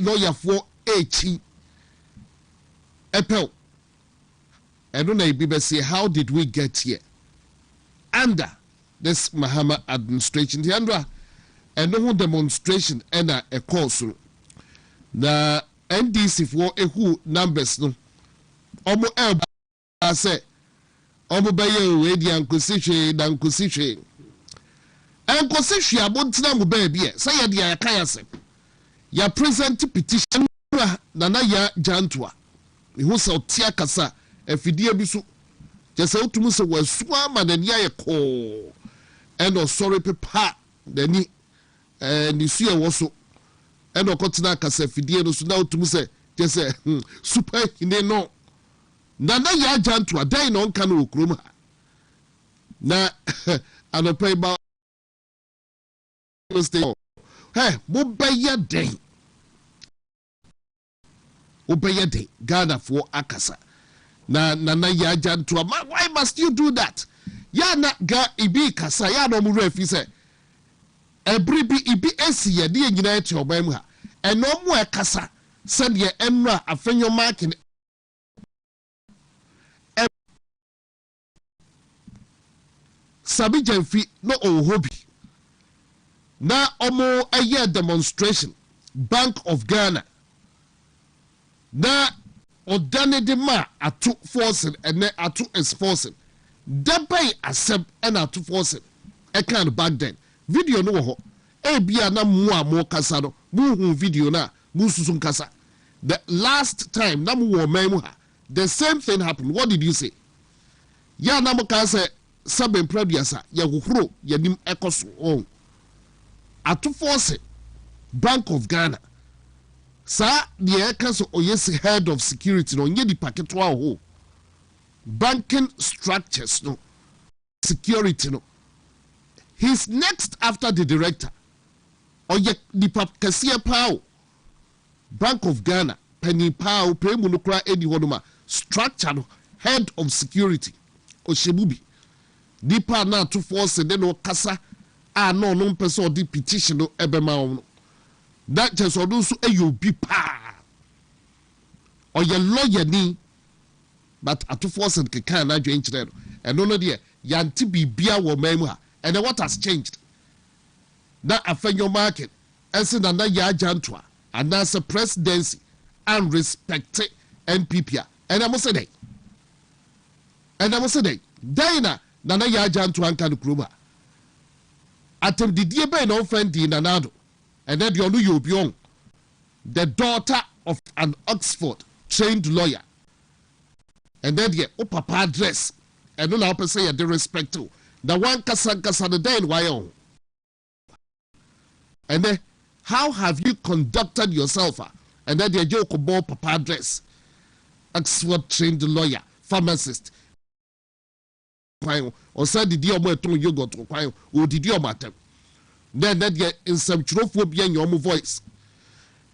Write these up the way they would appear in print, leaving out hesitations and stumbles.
lawyer for H. Apple. I don't know, say, how did we get here? Under this Mahama administration, the under and no demonstration and a course. The NDC for a who numbers no. Omo elba say, Omo baye we di ankosihwe na ankosihwe. Ankosihwe abontina mo baby e. Say ya di akaya se. Ya present petition na ya jantoa. Ihu se otia kasa afidie bi so. Je se otumu se wasu ama na nia ye ko. Eno sorry pepa dani ni su ye wo so. Eno kotina kasa afidie no so na otumu se je se super hine no. Nana ya jantoa dai no nka no okrom ha. Na anopai ba stay. Hey, mo baya day. Obey day, Ghana for Akasa. Na ya jantua. Why must you do that? Ya na ga ibi kasa ya no mu refi say. Every bi ibi esi ya di nyina eti obam ha. Eno mu ekasa said ye enra afenyo marking. Sabi Jenfi no ohobi. Na omo a demonstration. Bank of Ghana. Na odane de ma atu forcing and atu exforcing. Debay accept and atu forcing. E kind back then. Video no ho. E bia na mo kasa no. Mu video na mu susun kasa. The last time na mu wo memu ha. The same thing happened. What did you say? Ya na mo kasa saben pradiasa ya huhuro ya nim ekoso on. Atu forcing. Bank of Ghana. Sa the council oyesi head of security no nye di paketo ho banking structures no security no he's next after the director oye di pakese pao Bank of Ghana penny pao premu no kra edi hodoma structure no head of security oshebubi dipa na to force de no kasa no person di petition no ebema no. That just also a you be pa or your lawyer ni, but at 2 force and can I change that and no dear yanti be beer or memua and then what has changed? That affect your market and send another ya jantua and that's a presidency and respect NPP and I must say Dina nana ya jantua and can kruba atem the dear by no friend in anado. And then you be on the daughter of an Oxford trained lawyer. And then oh papa dress. And then I'll say the respect to the one kasa the day in why. And then how have you conducted yourself? And then the joke about papa dress. Oxford trained lawyer, pharmacist. Or said the dear boy to you got to or did you matter? Then that get in some trophobia in your voice.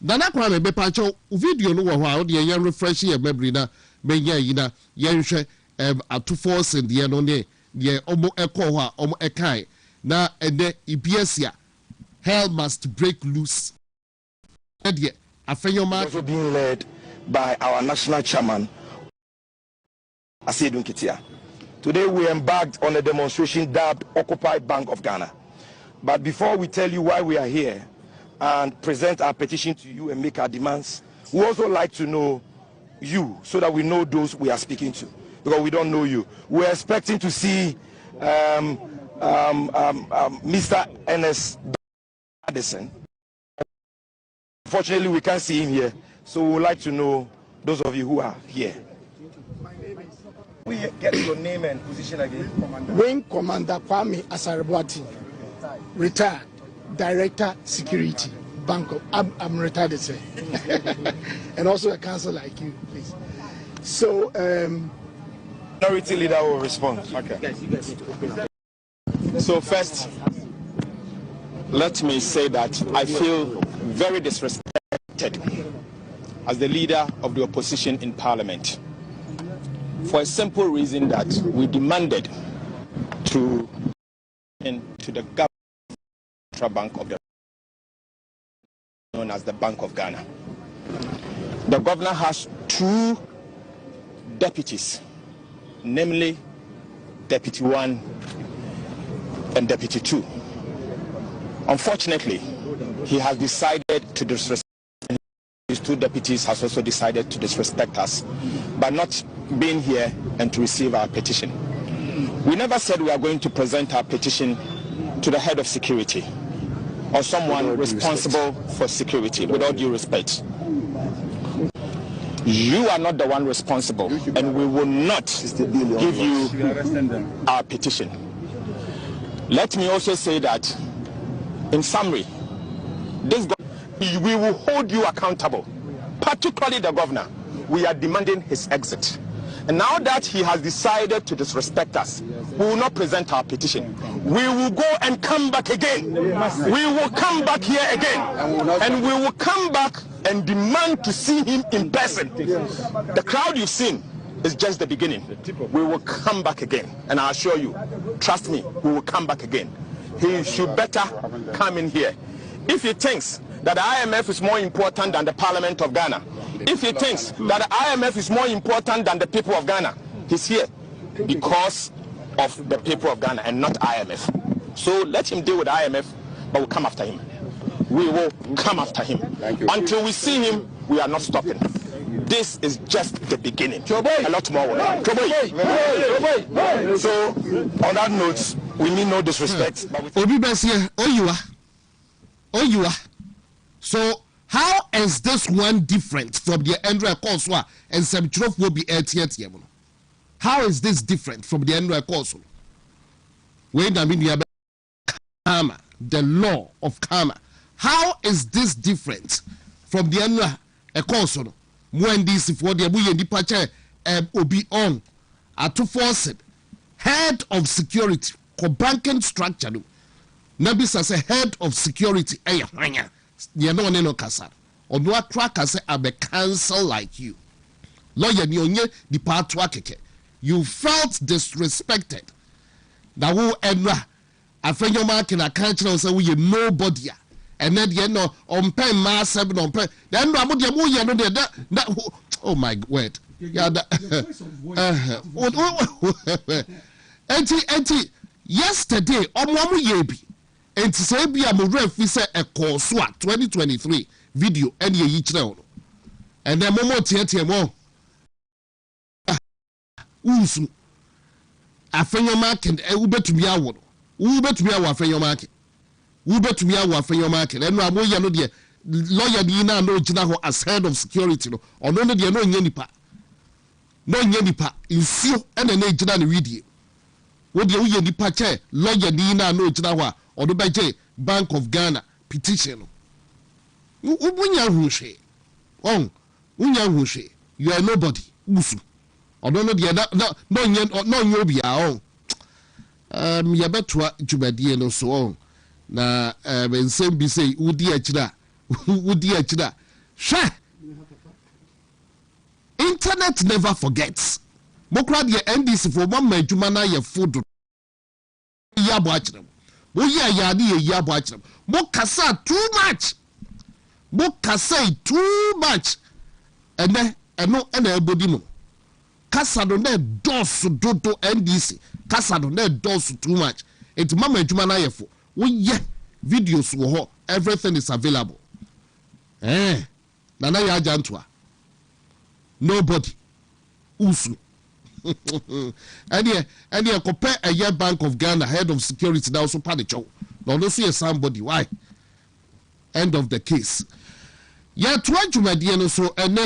Nana kwame be pancho video no wa the yan refresh your memory na menya yina yan hwe atu force and the no ne ye omo ekọ ho omo ekai na ene ibiasia hell must break loose. That also being led by our national chairman Asedun Kitia. Today we embarked on a demonstration dubbed Occupy Bank of Ghana. But before we tell you why we are here and present our petition to you and make our demands, we also like to know you so that we know those we are speaking to, because we don't know you. We're expecting to see Mr. Ernest Addison. Unfortunately, we can't see him here, so we would like to know those of you who are here. We get your name and position again. Wing Commander Kwame Asarabwati. Retired Director Security Bank of I'm retired sir. And also a council like you, please. So minority leader will respond. Okay. So first, let me say that I feel very disrespected as the leader of the opposition in Parliament, for a simple reason that we demanded to the government bank of the known as the Bank of Ghana. the governor has 2 deputies, namely Deputy 1 and Deputy 2. Unfortunately, he has decided to disrespect. His 2 deputies has also decided to disrespect us by not being here and to receive our petition. We never said we are going to present our petition to the head of security or someone responsible for security, with all due respect. You are not the one responsible, and we will not give you our petition. Let me also say that, in summary, we will hold you accountable, particularly the governor. We are demanding his exit. And now that he has decided to disrespect us, we will not present our petition. We will go and come back again. We will come back here again. And we will come back and demand to see him in person. The crowd you've seen is just the beginning. We will come back again. And I assure you, trust me, we will come back again. He should better come in here. If he thinks that the IMF is more important than the Parliament of Ghana, if he thinks that the IMF is more important than the people of Ghana, he's here because of the people of Ghana and not IMF. So let him deal with IMF, but we'll come after him. We will come after him. Until we see him, we are not stopping. This is just the beginning. A lot more. So, on that note, we mean no disrespect. So, how is this one different from the Andrew Koswa and some truth will be 88? How is this different from the Andrew Koswa? When I mean karma, the law of karma. How is this different from the Andrew Koswa? When this for the Abuya departure obi on at to force it, head of security, banking structure. Nabisa say head of security. You know no kasa or no cracker say I be counsel like you lawyer ni onye di part keke. You felt disrespected that who enra afenyo mark na country say we nobody and then you know on pen ma 7 on pen then no amode mo ye no that oh my word yeah that enti yesterday omo ye bi. And to say, be a referee say a course 2023 video and ye channel. And then Momo Tiamo Usu Afenyo market, Uber to be our Uber to be our Afenyo market. Uber to be our Afenyo market. And Ramo Yano, dear lawyer Dina no Jinaho as head of security, or no, dear no Yenipa. No Yenipa, in seal and an agent and video. What the Yenipa chair, lawyer Dina no Jinawa. Or the Bank of Ghana petition. You are nobody. Usu. Or don't know the no you our own. Yabetua Jubadi and so on. Na when same be say, Udia Sha. Internet never forgets. Mokra the NDC for 1 man Jumana ye food. Yabwach them. Mokasa too much. Mokasa too much. And then no anybody mo. Kasa don't dos do NDC. Kasa don't dos too much. It's mama juma na yefo. Videos wo everything is available. Nana ya jantwa. Nobody. Usu. and yeah, compare a year Bank of Ghana head of security now also panic. Now don't see somebody. Why? End of the case. Yeah, try to my DNA so and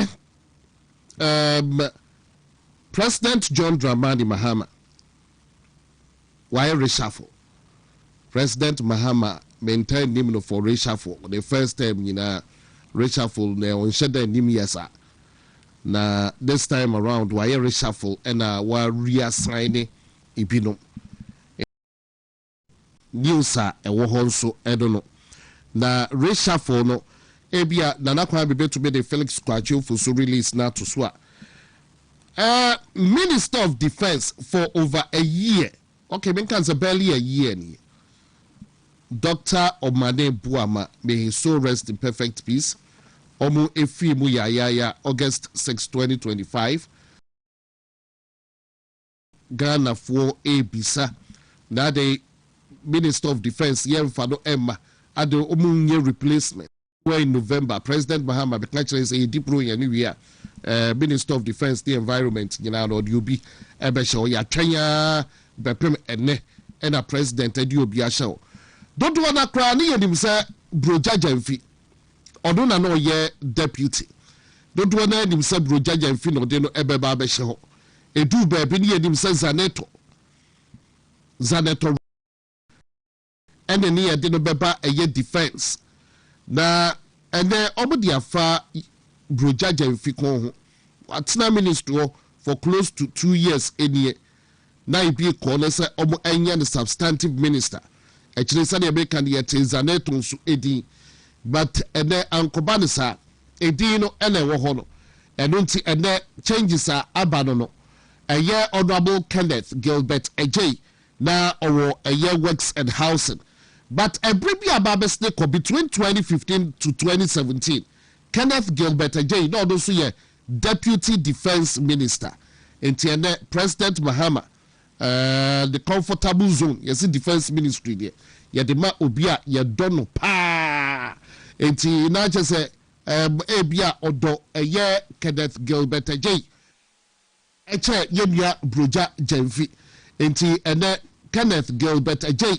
President John Dramani Mahama. Why reshuffle? President Mahama maintained him for reshuffle. The first time reshuffle now on sheda nim yesa. Na this time around why reshuffle and wa reassign ibino newsa e wo honso edono na reshuffle no ebia nana kwa bebe to be the Felix Kwaku for so release na to so Minister of Defense for over a year. Okay, Nkansah barely a year ni. Dr. Omane Buama, may his soul rest in perfect peace. Omu efi mu ya August 6, 2025. Ghana for ebisa na the Minister of Defense Yemfano Emma at the omunye replacement. Where in November, President Mahama Bekachre say deep rule year. Minister of Defense, the Environment, you know, or you be Ebesho ya Kenya Bepem and a president Edu Biasho. Don't wanna cry ni him say Brojaja Mfi. Oduna no ye deputy. Don't wanna him say Brojaja Mfi no de no Ebeba Besho. Edu Bebe ni him say Zaneto. And then he did no beba a year defense. Na and then omudi afa Brojaja Mfi kon Atna minister for close to 2 years any na ibi corner say omo enya the substantive minister actually say the can yet Zaneto so edi but and then ankobanisa edi no ene wo ho no eno nti ene changes are abano no a year honorable Kenneth Gilbert Ejay na owo a year works and housing but a briefly about between 2015 to 2017 Kenneth Gilbert Ejay no those year Deputy Defense Minister. And President Mahama, the comfortable zone, yes, Defense Ministry there. Ya de ma obia ya dono pa. Enti na just say ebia odo eye Kenneth Gilbert Ejay. Eche yemia broja Jemfi. Enti ene Kenneth Gilbert Ejay.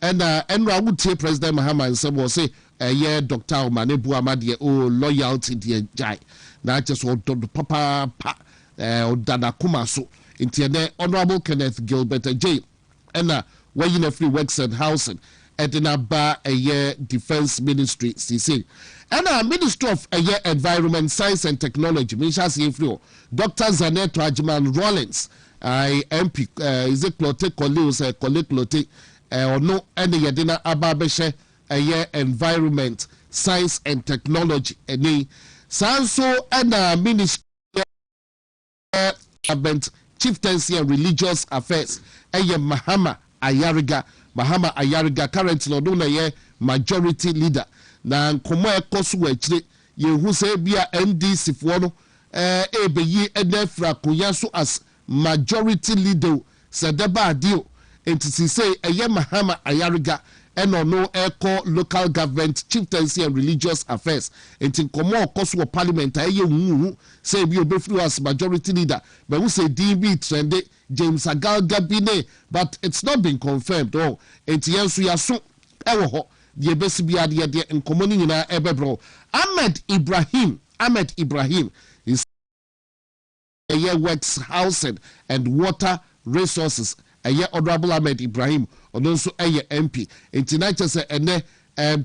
And enra would President Mahama and some will say Dr. Omane Buamadi loyalty dear jai. Na just want to papa dana kuma so into honorable Kenneth Gilbert Ejay and where you free works and housing and in a bar a year defense ministry CC and Minister of a year environment science and technology Misha Sifrio Dr. Zaneto Ajman Rollins MP is it Clote Coleus Cole Clote or no any yadina ababeshe a year environment science and technology any Sanso and Minister of Chieftaincy and Religious Affairs, Mahama Ayariga, currently no majority leader. Na nkomo ekoso wachire ye hu se bia NDC fo no ebeyi edefra kunyaso as majority leader sedeba adio entisi say Mahama Ayariga eno no echo local government chieftaincy and religious affairs enti nkomo okoso parliament wu say bi obefru as majority leader but who say DB trend James Agalgabine but it's not been confirmed enti yenso yaso ewo ho de besi bia de nkomo ni nyina ebebro Ahmed Ibrahim is a works housing and water resources honorable Ahmed Ibrahim also MP. International say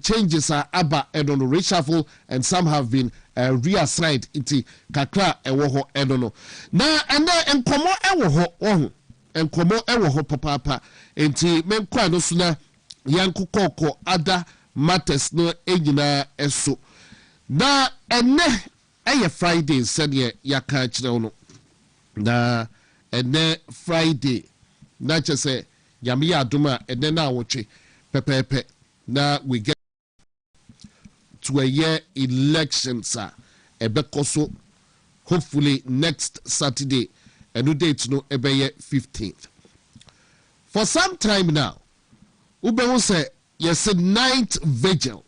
changes are aba and on reshuffle and some have been reassigned into kakra ewo ho na enkomo ewo ho papa enti menkwa no so na yankukoko other matters no enyina eso na Friday said yaka kire no na Friday na say yami aduma ene na awotwe pepepe na we get to a year elections ebekoso hopefully next Saturday and date no ebeye 15th for some time now ube say yes 9th vigil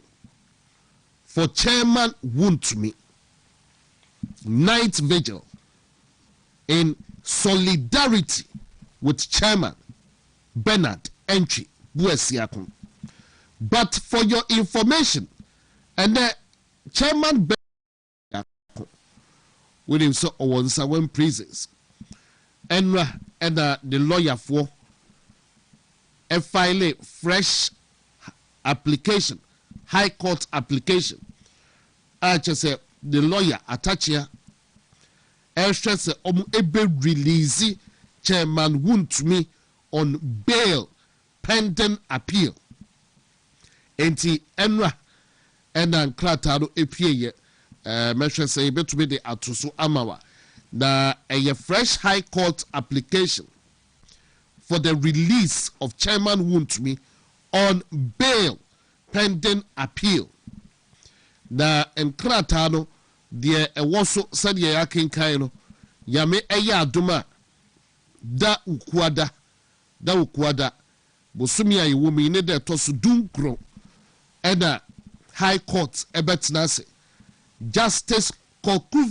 for Chairman WONTUMI 9th vigil in solidarity with Chairman Bernard Entry Buesiakun. But for your information, and Chairman Bernard with him so when prisons and the lawyer for a file a fresh application, High Court application. I just say the lawyer attach here extra say ebe release Chairman WONTUMI on bail pending appeal. Enti enra ena nkrata no epie meshe say betumi de atoso amawa na a fresh High Court application for the release of Chairman WONTUMI on bail pending appeal. na nkrataa no de ɛwɔ so sɛdeɛ yɛakenkan no yame ɛyɛ adoma da ukuada bosumi a yɛwɔ mu ne da ɛtɔ so dunkron ɛna high court ɛbɛtena ase justice Kwaku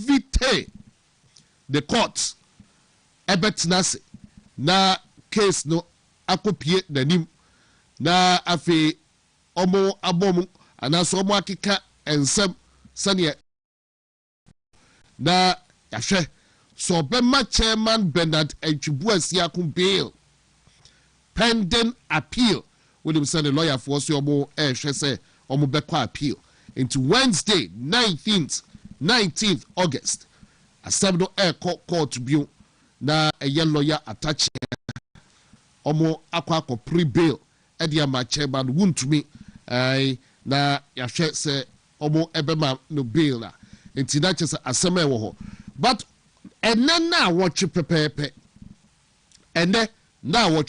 the court ɛbɛtena ase na case no akɔpie n'anim na afei ɔmo abɔm anaasɛ ɔmo akeka nsɛm sɛdeɛ na yɛahwɛ so ɔbɛma chairman Bernard Antwibuasiako bail pending appeal wonim sɛ ne lawyer for so ɔmo ɛhwɛ sɛ ɔmo bɛkɔ appeal into Wednesday 19th August asɛm no ɛkɔ court bio na ɛyɛ lawyer attach ɔmo akɔ pre-bail ɛde ama chairman WONTUMI na yɛahwɛ sɛ ɔmo ɛbɛma no bail na nti na kyɛ sɛ asɛm ɛwɔ hɔ but ɛnɛ na wɔtwe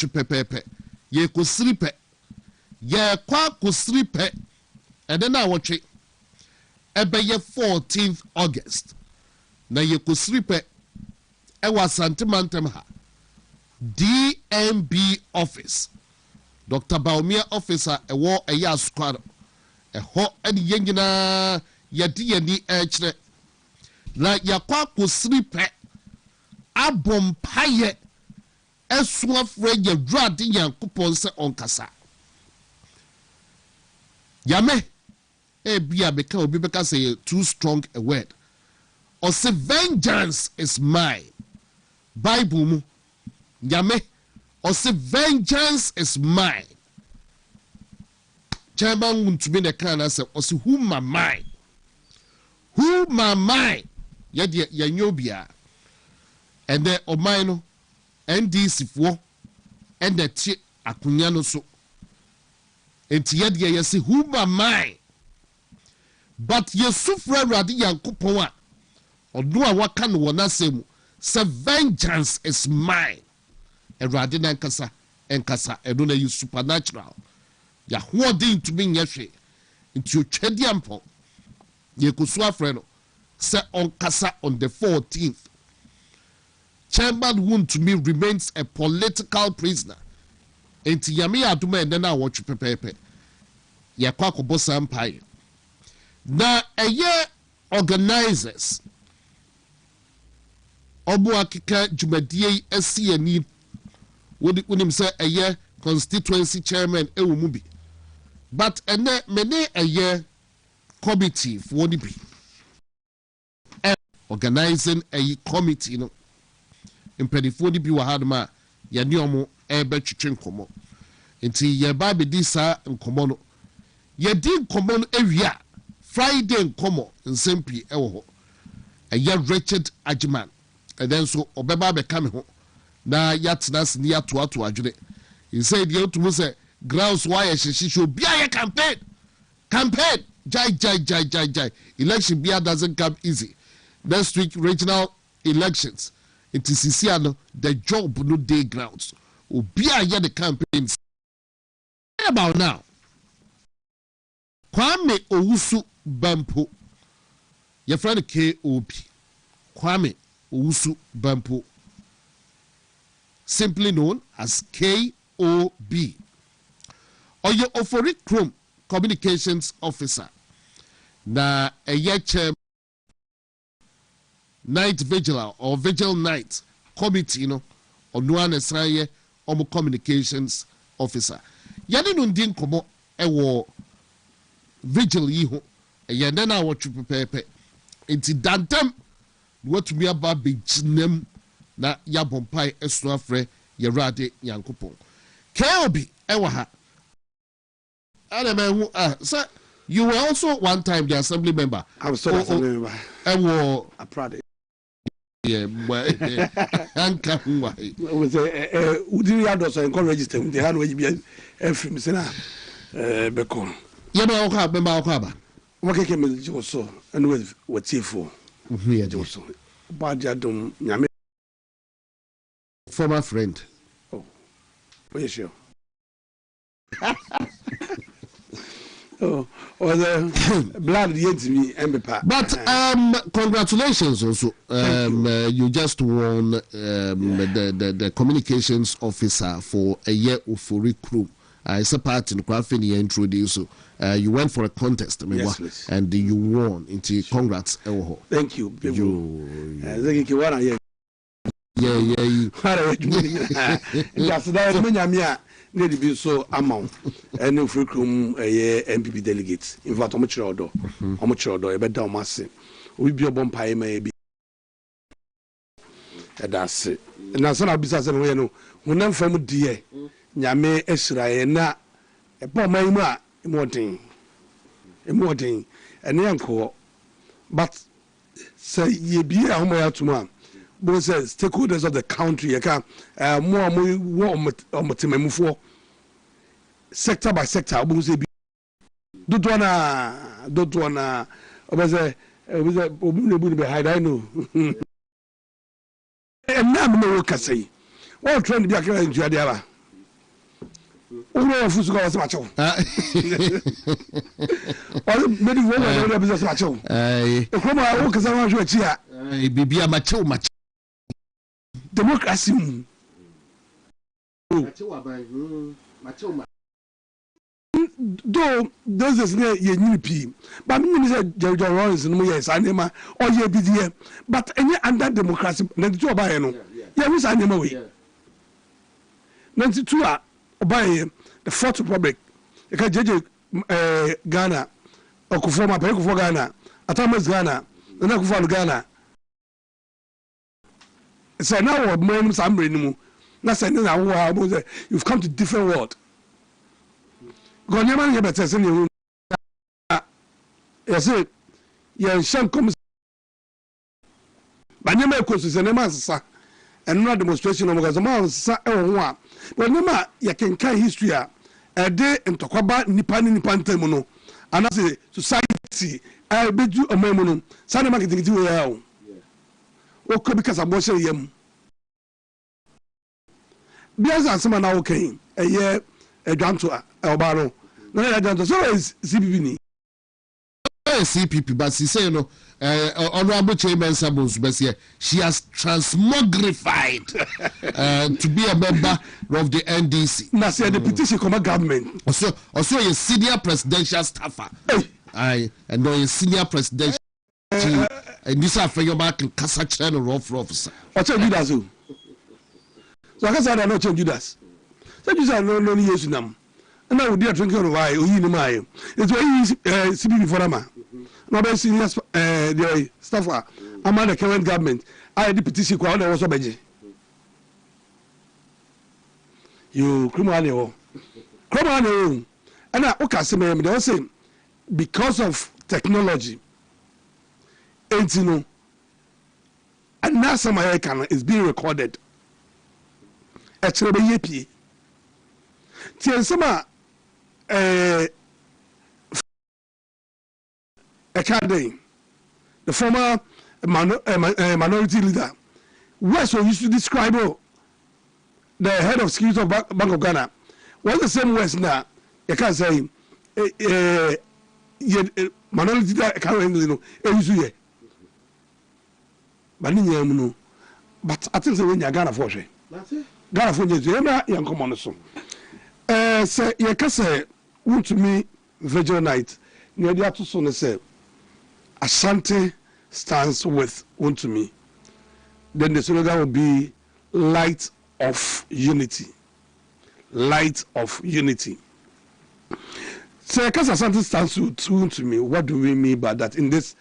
pɛpɛɛpɛ yɛkɔsiri pɛ yɛkɔ akɔsiri pɛ ɛnɛ na wɔtwe ɛbɛyɛ 14th August na yɛkɔsiri pɛ ɛwɔ Asantemantam ha DMB office Dr. Baumia officer ɛwɔ ɛyɛ asukwa no ɛhɔ ɛne yɛn nyinaa yɛde yɛni ɛkyerɛ na yɛkɔ akɔsiri pɛ abɔ mpayɛ ɛsoafrɛ yɛwurade Nyankopɔn sɛ ɔnkasa yame ebia beka obi beka say too strong a word or say vengeance is mine Bible mu yame or say vengeance is mine chairman WONTUMI ne kan say or say who my mind yɛde yɛnyobia and then ɔman no NDC foɔ ɛna te akonya no so enti yɛde yɛse who my mind but yɛsufrɛ Awurade Nyankopɔn a ɔno a waka no wɔ n'asɛm mu sɛ vengeance is mine Awurade Nkansah ɛno na yɛ supernatural yɛahoɔden ntumi nyɛ hwee nti otwadi ampɔ yɛkɔsu afrɛ no sɛ ɔnkasa on the 14th Chairman WONTUMI remains a political prisoner enti yame yɛ adoma ɛnɛ na wɔtwe pɛpɛɛpɛ yɛkɔ akɔbɔ saa mpaeɛ na ɛyɛ organizers ɔmo akeka dwumadie yi asi ani wonim sɛ ɛyɛ constituency chairman ɛwɔ mu bi but ɛnɛ mene ɛyɛ committee for the bi organizing a committee no mpanyinfoɔ no bi wɔ ha no ma yɛne ɔmo ɛbɛtwitwe nkɔmmɔ nti yɛba abɛdi saa nkɔmmɔ no yɛdi nkɔmmɔ no awia Friday nkɔmmɔ nsɛm pii ɛwɔ hɔ ɛyɛ Richard Agyeman ɛdɛn nso ɔbɛba abɛka me ho na yɛatena ase ne yɛatoato adwene nsɛ deɛ wotum sɛ grounds wayɛ hyehyehye obi ayɛ campaign jai election bia doesn't come easy next week regional elections it is sisiano the job no day grounds obi ayɛ the campaigns about now Kwame Owusu Bampo your friend KOB Kwame Owusu Bampo simply known as KOB or your Ofori Chrome communications officer na a chairman night vigil or vigil night committee no or no one esaye omo communications officer yade no ndin komo ewo vigil yi ho ye na na wotwe pepepe enti dantem watumi aba bejinam na yabompai esu afre Awurade Nyankopɔn KOB ewa ha sir, you were also one time the assembly member. I was still assembly member. I'm proud. Yeah, but was Udiri Ados and register with the hand where you be a film sena Becon. Yama member Okaba. What came with Joso and with what for? Here, Joso. Badjadum Yame. Former friend. Oh, yes, sure. or the blood yet me embepa. But congratulations also. You just won the communications officer for a year of recruit. It's a part in Kwafini introduced. You went for a contest, yes, and you won. Into congrats, thank you. Need to be so amount and no free room a MPP delegates. In fact, I'm a child, a better massive. We be a bumpire, maybe. That's it. And that's not a business. And we know when I'm from dear Yame Esra and not a bomb, my immorting, and uncle. But say ye be a home to man. Both stakeholders of the country, more sector by sector. Both say, don't wanna, behind. I know. And now no can say, what trying to be a killer in Jadiaba. Oh, of who's got as much. Many women are business macho. Come on, work as I want to here. Be a macho much. Democracy. Though those is near ye new P, but me said George Lawrence no yes anima or ye BDM, but any under democracy, 92 by no. Yeah, we say anima way. 92 by the Fourth Republic. You can judge Ghana, Okufoma, Pekufo Ghana, Atamas Ghana, and Akufo Ghana. So now men some no na say na you've come to different world. Go nyama ye better say you say you shan come ba nyama ekosu say na sasa and no demonstration of gazama sa e ho a but nyama ye kenkan history a de ntokwaba nipa ni nipa ntam no ana say society e beju omemu no sa na marketing ti we ya o okay because abortion yam biasa asema na okay eye adwanto obaro na adwanto so is CPP ni CPP but she say honorable chairman Sabos Besia she has transmogrified to be a member of the NDC na say the petition come government also a senior presidential staffer and no a senior presidential and this after your mark Nkansah channel officer o tell you that so I said I not change Judas. So you say no yes nam. And I would dear drink on why you know my. It's very CPP for Ama. No be senior the staffer. Among the current government. I the petition kwa there was obeji. You criminal. And I okay say me they say because of technology. And you know and now some American is being recorded. Actually, be Tiensama Ekade, the former minority leader, West used to describe the head of security of Bank of Ghana. Was the same West now? You can't say minority leader can't handle it. But I think when you're Ghana for sure. Ghana for you, young common so. Say, you can say, WONTUMI Vigil Night, near the Atusone say, Ashanti stands with WONTUMI. Then the slogan will be Light of Unity. Light of Unity. So, because Ashanti stands with WONTUMI, what do we mean by that? In this,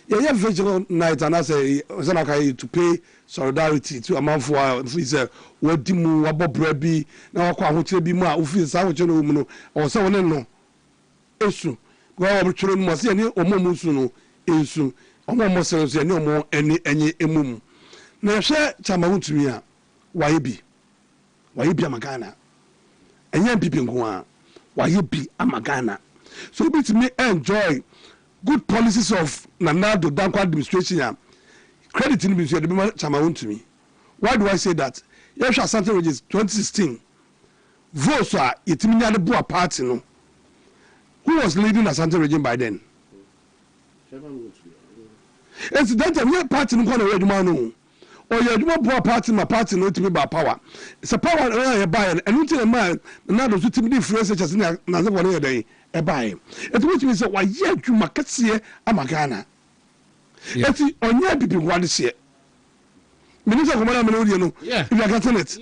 yeah, Vigil Night, and I say, to pay solidarity to a man for what Dimu, what Brebi, now Kwaku be more, who feels how you or someone no. Issue. Go over children must see any or more musuno, issue, or more muscles, no more any emum. Now, share Chamawuntumia, why be Amagana, and young people go why you be Amagana. So, be to me enjoy good policies of Nanado Danko administration. Credit in the Chamawuntumi. Why do I say that? Yes, something which is 2016. votes are yetiminya the boa party no. Who was leading Asante region by then? It's that time party no corner eduma no. Or your eduma boa party my party no to be by power. It's a power e buy and until man na do to be influence such as na na one day e buy. It which means why ye adwuma kese amagana. It's onye bibi one say. Minister Commander Melody no. If you are getting it.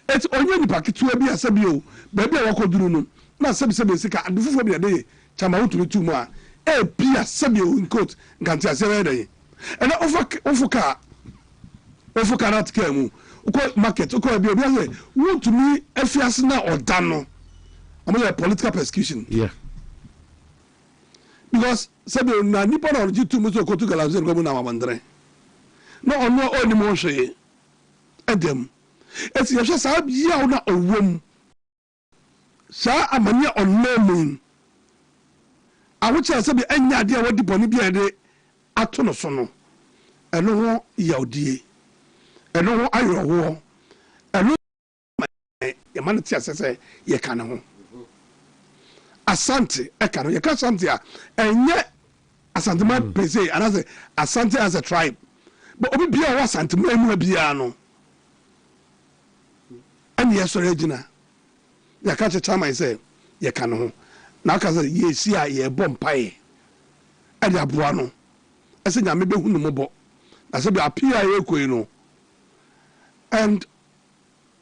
It's onye ni paketu bi asabio. Baby a wakoduru no. Na sabi sika adufufo bi dey chama wotumi tu mu a e bia sabio in court Nkansah say dey. And ofuka not care mu. Uko market uko bi obi say wotumi afiase na oda no. Am political persecution. Yeah. Because sabio na nipa na orji tu mu so kotu galamse ko mu na mabandre. No ono oni mo hwe edem. Eti ye hwe sa bia na owom. Sa amanya onnamun awocha se bi anya de wodi boni bia de ato no so no eno ho yaudie eno ho ayowo eno ye man ti asese ye ka ne ho asante e ka no ye ka asante a enye asante man pese anase asante as a tribe but obi bia wa asante man mu bia no ani yesore gina ya ka chama say ye ka no ho na ka say ye si a ye bom pae e dia boa no ese nya me be hunu mo bo na se be apia ye koi no and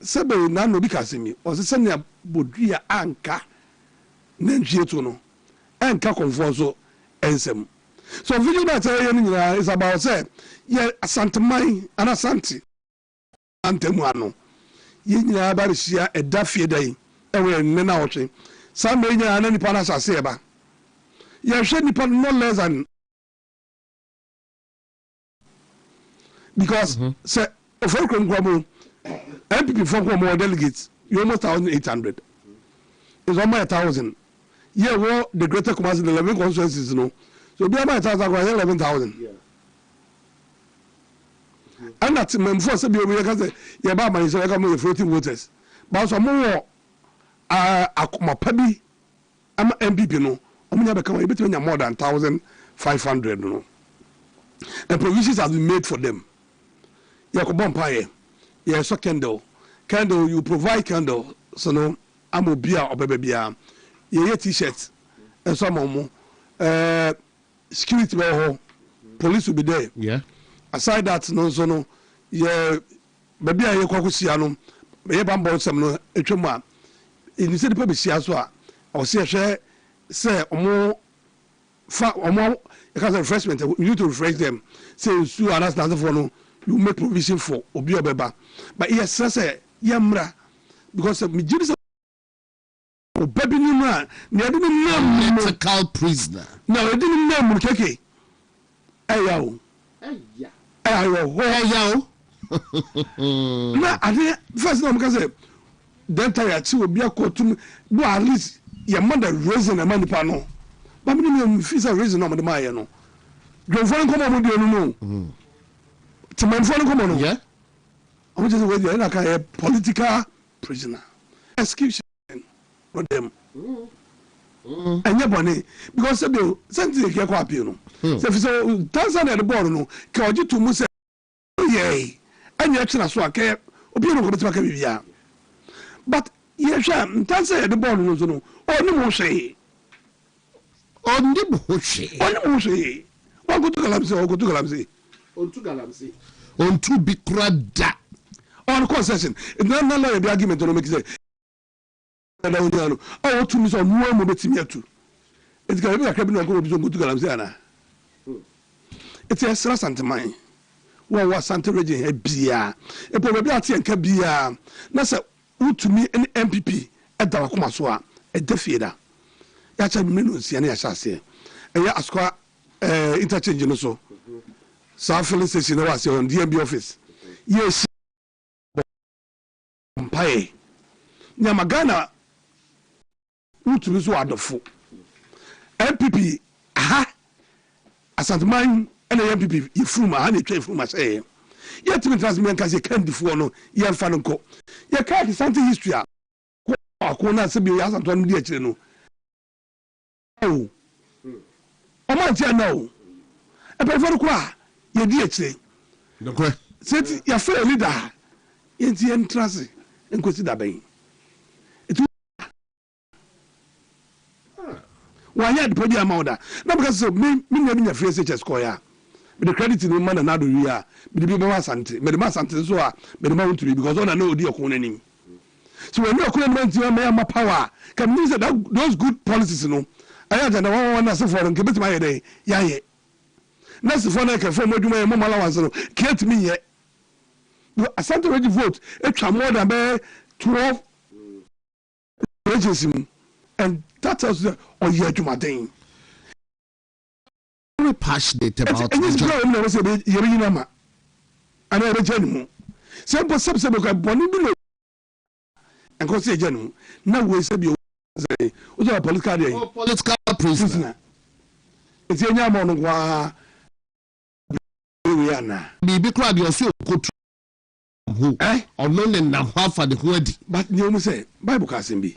sebe na no bi ka se mi o se ne bodua anka na nhie to no anka konfo so ensem so video na tell you nyina is about say ye asantemai ana asante antemu ano ye nyina ba rehia edafie dai ewe ne na otwe some nya na nipa na sase eba ye hwe nipa no less than because say for kwamo MPP for kwamo delegates you almost 1,800 is almost 1,000 yeah well the greater commerce the 11 constituencies no so be about 11,000 yeah and that memfo say be obi ka say ye ba man say ka mo floating voters but so mo akoma pabi am MPP no omunya be kama ebetime nya more than 1,500 no and provisions have been made for them ya ko bompaye ya so candle you provide candle so no amobia obebebia ye t-shirt and some mo security be ho police will be there yeah aside that no so no ye babia ye kwakusia no ye bambo sem no etwemu a in the people be sia so a o se hwe say omo because refreshment you need to refresh them say su anas na for no you make provision for obi obeba but yes say yamra because me jiri obabi ni ma na ade ni nam political prisoner na ade ni nam keke ayawo na ade first no because then tire ti obi akotum do at least your mother reason and manipa no but me feel say reason no me ma ye no don for nkomo mo de no to man for nkomo no yeah I just wait there like a political prisoner execution for them and yebone because say something e kwa appeal no say so Tanzania the board no ka oji to mu say yeah and you actually so aka obi no go betima ka bibia but ye hwa Tanzania the board no so no oni mo hwe wa go to galamse on to be krada on concession na lawyer the argument no make say na onjano o to mi so no mo betimi atu it can be a cabin go to galamse ana it's a stress and mine wa Santa region he bia e po be ati enka bia na say utumi MPP e da wakoma so a e defieda ya cha mi no sia na ya hyase e ya askwa interchange no so South filling station na was on DMB office yes mpae nyamagana utumi so adofo MPP aha asantman ene MPP yefuma ha ne twa yefuma say yetimi transmission ka say candidate no ye mfa no nko ye ka something history a Kwaku na se bi ya santo no di akire no o man tia na o e pe for kwa ye di akire okay seti ya fe leader yenti entrance enkosi da ben etu wanya de podi amawda na because so me nya free SHS ko ya me the credit no man na do wi a me de bi ma asante me de ma asante so a me de ma wontumi because ona na odi okun nanim so when you okun nanim ti ma power can mean that those good policies no aya ja na one na se for nke betima ye dey ya ye na se for na ka for modwuma ye mo mala wanse no can't me ye asante ready vote etwa more than 12 agency and that tells you oh yeah Jumaden very passionate about and this girl no say you know ma and I reject him simple subsebe ko boni bi no and ko say jenu na we say bi say o so political prisoner it's enya mo no kwa we ana bi crowd you so kotu who ono ne na hafa de ho adi but you mu say bible ka sem bi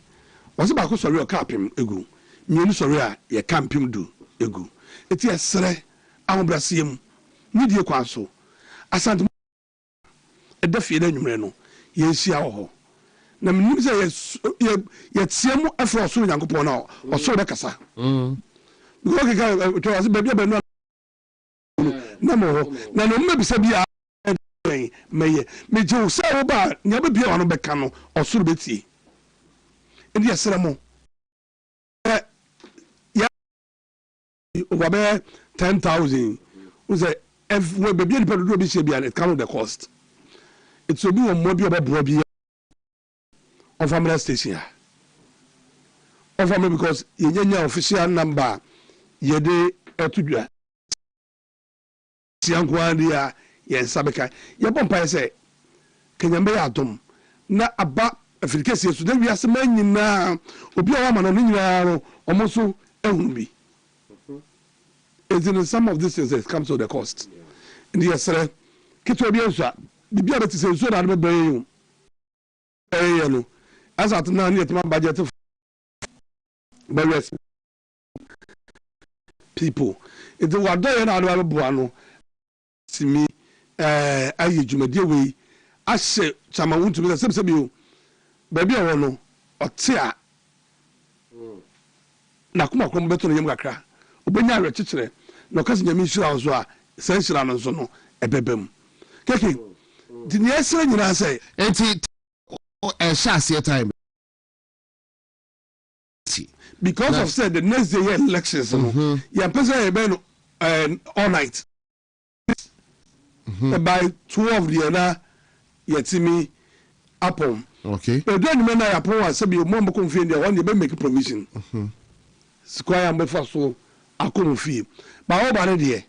o se ba ko sori o ka pem egu mienu sori a ye ka pem du egu eti esere ahobrasiem ni die kwa so asante edafie da nwumre no ye hia ho na menim say ye tiemu afro so nyankopon na o so be kasa because ka to as be be no na mo na no mebisa bia meye meje se wo ba nya be bia wono beka no o so betie ndi esere mo over 10,000 we say if we be the people do be share it count the cost it will be one more be about bia on family station on family because yenya official number ye de etudua siankwadia ye sabeka ye bompa say kenyambe ya adom na aba afrikasi so de wiase manyina obi a wa ma no nyina no omoso ehunu bi. In some of these things it comes to the cost. And yes, sir. Kitwa biensa. Bibia beti se so na be bayu. No. As at now need my budget of various people. It was there na do boano. Si mi ayi dwumade we ahye chama wontumi se bi o. Ba bia wo no ote a na kuma kom beto no yem kakra. Obenya awe kekere no kasi nyame hira so a san hira no so no ebebem keke di ne esere nyina say enti share time because of said the next day elections no ya pesa e be no all night by 12 the na yetimi apom okay e do ni me na apom a se bi mo mo confide there one dey be make provision square am for so akono fie ba o ba ne de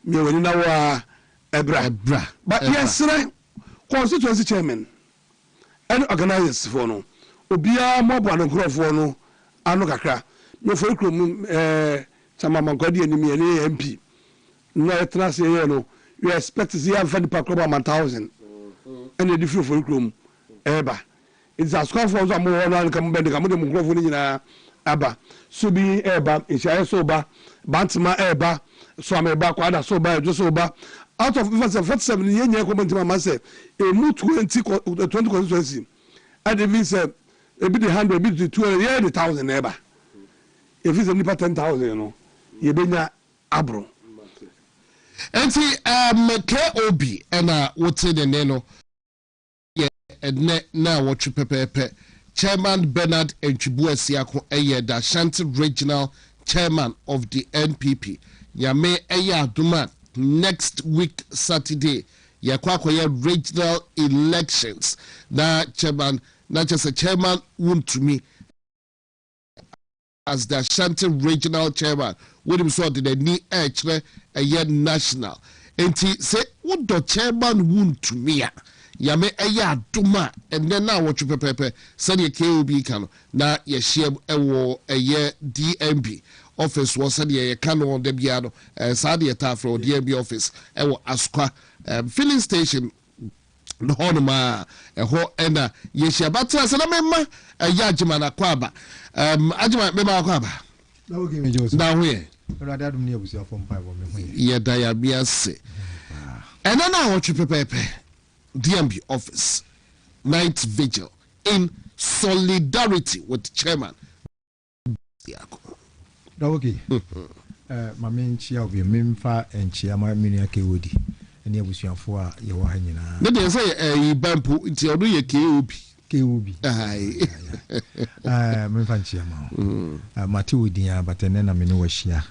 me wani na wa ebra but yes constituency chairman and organizers for no obia mo bo an grofo no anu kakra me for krom chama mankwadi anim ye ne MP no trust ye no you expect to see have the packroba 1000 and the different for krom eba it's a score for so mo no kan be de kam de mo grofo ni nyina aba so bi eba ishaye so ba bantama eba so ameba kwada so ba ejo so ba out of 47 yenye comment mama say e mu 20 constituency and even say e be the 100 be the 200,000 eba if it's only 10,000 you know ye benya abro enti KOB na wote de ne no ye ne na wotwe pepepe Chairman Bernard Entwibuasiako the Ashanti Regional Chairman of the NPP. Yame Aduma next week Saturday. Yakwakoye regional elections. Na chairman, not just a chairman WONTUMI as the Ashanti Regional Chairman. What him saw the ni a year national. And he say, what the chairman WONTUMI? Yame Aduma and then now what you prepare send your KOB can na ye share a year DMB office was said ye can on the piano Sadia Tafro DMB office Askwa filling station no honoma eho ena yeshia batra se na memma ya agima na kwaba agima memma kwaba na oge me joso na hoye rade adum ne abusia fo mpa bo me hoye ye da ya bia se ena na ho pepepe DMB office night vigil in solidarity with chairman da oge mama nchia obi memfa enchia ma menua kewodi ene abusuafo a ye wo ha nyina ne de say bampu nti odo ye KOB ai memfa nchia ma mate wodi ya batene na mene wahia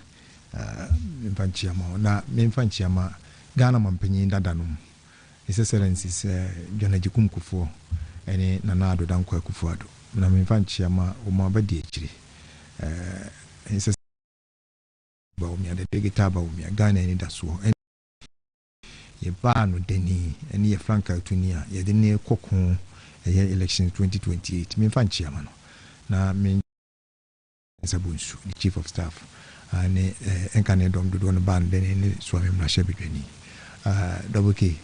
memfa nchia ma na memfa nchia ma Ghana mampanyin dadanom His Excellency John Ajikum Kufuor ene Nana Addo Dankwa Kufuor na memfa nchia ma o ma badi akiri His ba o mi ade digita ba o mi Ghana ni da so ye ba no deni ene ye Franka Tunia ye de ne kokon ye election 2028 memfa nchia ma no na men Sabunsu the chief of staff ane enkane dom do no ban de ne so amemra shebedwani double K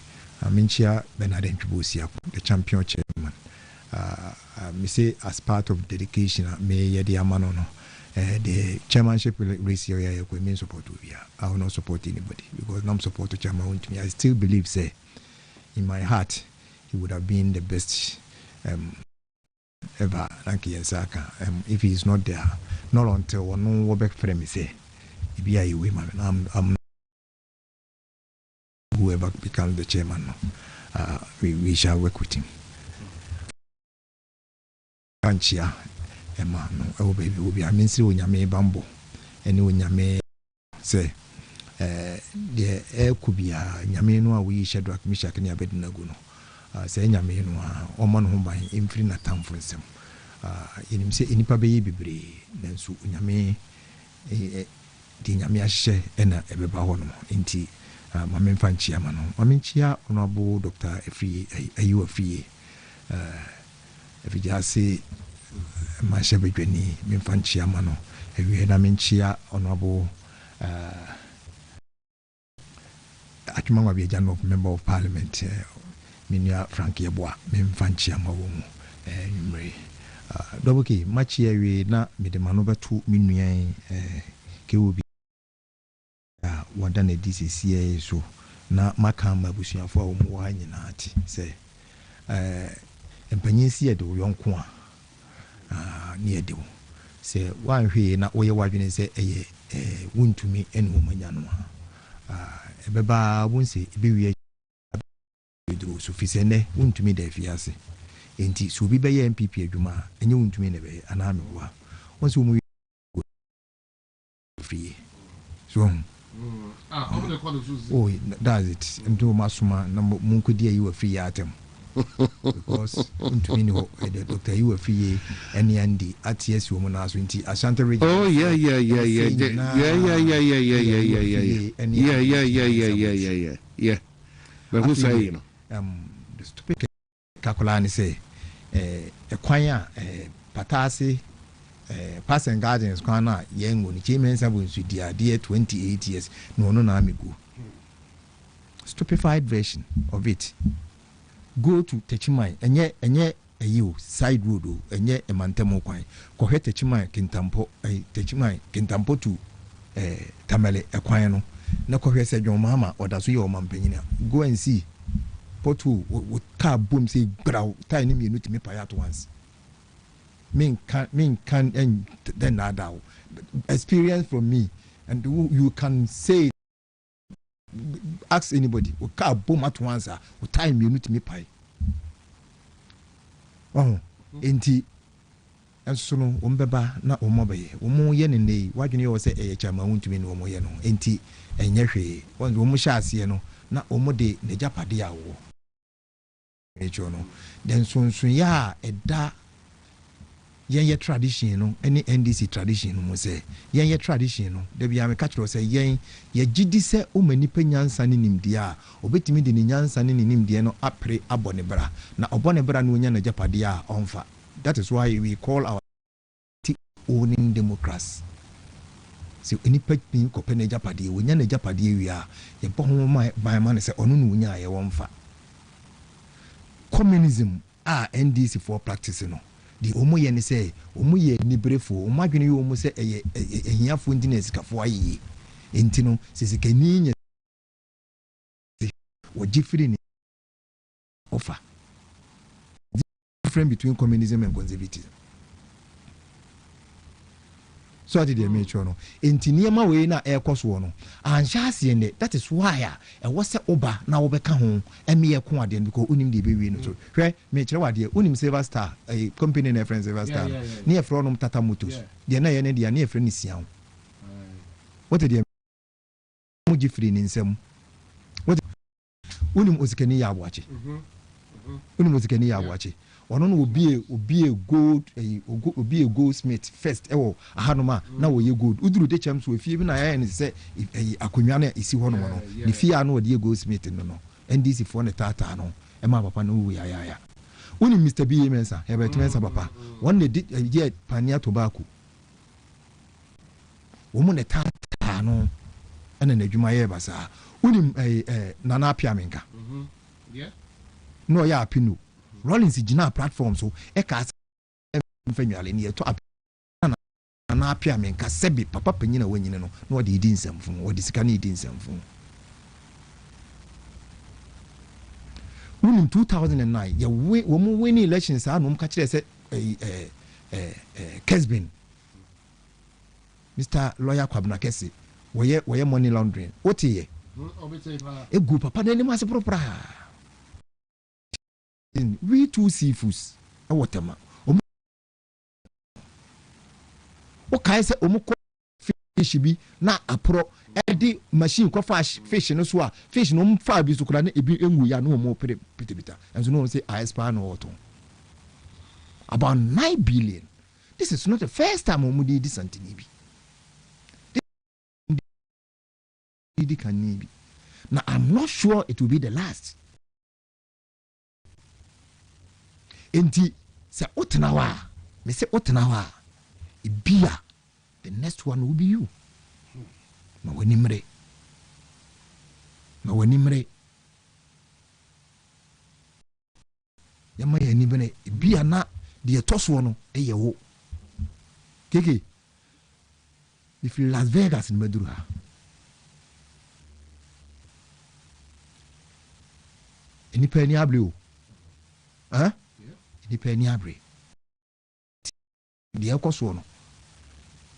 Minchia Bernard Ntwibosia, the champion chairman. Me say as part of dedication, may the amanono the chairmanship race here we mean support to be. I will not support anybody because I'm support to chairman WONTUMI. I still believe, say, in my heart, he would have been the best ever. Nkansah. If he is not there, not until one no back for me say, be a woman. I'm whoever becomes the chairman, we shall work with him. Kanchia, Emma, no, baby, will be a ministry when you may bambo, and when you may say, the air could be a Yameno, we shall drag Mishak and Yabednaguno, say Yameno, or man whom by infinite time for him. In him say, in Pababy, then so Yame, the Yamiashe, and a Bebahono, in tea. Mama Fanchia Mano, Maminchia, Honorable Dr. Efri, Ayu Efri, if you just say Mashabeni, Minfanchia Mano, if you had a Minchia, Honorable Atumanga be a general member of parliament, Minia Frankie Bois, Minfanchia Mawum, Mary. Double K, Machia, we na Midemanover 2 million KUB. Wadane DCCA so na makamba busuafo a wo wa nyina ati se empanyisi e de yonko a ne ede wo se wanhwe na wo ye wadwene se eye wontumi ene wo manya no ebeba wonse ebewie do so fisene wontumi da fiase enti so bi be ye MPP adwuma enye wontumi ne be ana mewa wonse wo mu free so oh, that's it. Into Masuma, Munkudi, you were free at him. Because the doctor, you were free, any Andy, at yes, woman as winty, Ashanti region. Oh, yeah. But who say, you know, the stupid Kakulani say, a choir, Patasi. Passing Gardens, Kwana, young when Kyeremanteng was with the idea 28 years, no amigo. Stupefied version of it. Go to Techimai, and yet a you side road, and yet a Mantemo coin. Go ahead Techimai, Kintampo, a Techimai, Kintampo to Tamale, a quino. No cohere said your mamma or does your mampena. Go and see. Potu would car boom say, growl, tiny minute me pay at once. Min can and then now experience from me, and you can say, ask anybody, we can't boom at once, or time you need me pie. Oh, ain't and so no, umbeba, not umobe, umo yen in the what you say a chama won't mean umo yeno, ain't he, and yeshi, one umushas yeno, not umode, the japadia wo. Then soon, ya, a da. Yen tradition no any NDC tradition no say yen tradition no da bia me catch say yen ye gidi se o manipa nyansa ne nimde a obetimi de ne nyansa ne nimde no apre abone bra na obone bra no nya na japade a onfa. That is why we call our owning democracy. So any pin ko pe na japade wo nya na japade wi a ye bo ho by man say onu no nya ye wonfa. communism NDC for practice no the omo ye ne say omo ye ni brefo omo adwene ye omo say ehia fo ndi na sikafo ayi enti no sisikani nye wo gifiri ni offer difference between communism and conservatism. So I did the major no. Enti niema we na air course no. Anshasi ende. That is why was oba na obeka ho eme ko ade because unim de be we no so. Hwe me kire wade unim Silver Star a company na friend Silver Star. Ne e fro no Tata Motors. De na ye ne de na e fro ni sian. What did mo gifiri ni nsem. What unim osikani ya abuache. Unim osikani ya abuache. Ono no obi a goldsmith first ewo ahanoma na wo ye gold uduru de cham so afie bi na ya ne se akonwa na isi ho no ne fie anu de goldsmith no NDC for ne tata no e ma papa no wo ya woni Mr. B Mensa he bet Mensa papa won ne ye pania tobacco wo mu ne tata no ene na adwuma ye basa woni nana apiamenka no ya apinu Rollins gina platform so e ka mfenwale ne to na apia men ka sebi papa panyina wanyine no na odi di nsamfu odi sika ne di nsamfu in 2009 ya we wo mu win elections anom ka kire se Kesbin Mr. Lawyer Kwabna Kese woye money laundering otiye egu papa na ni ma se propra we two seafoods awotama o kai se omuko fish bi na apro edi machine ko fish no so a fish no mfa bi so kura na ebi enwu ya no mo pitibita and so no say ISPA no auto about 9 billion. This is not the first time omudi this antinibi now I'm not sure it will be the last. Enti se otenawa me se otenawa ibia the next one will be you ma wanimre yama ya ni bene ibia na de toso no eye wo keke if Las Vegas in Madura eni pani ableo depending abre the ekoso no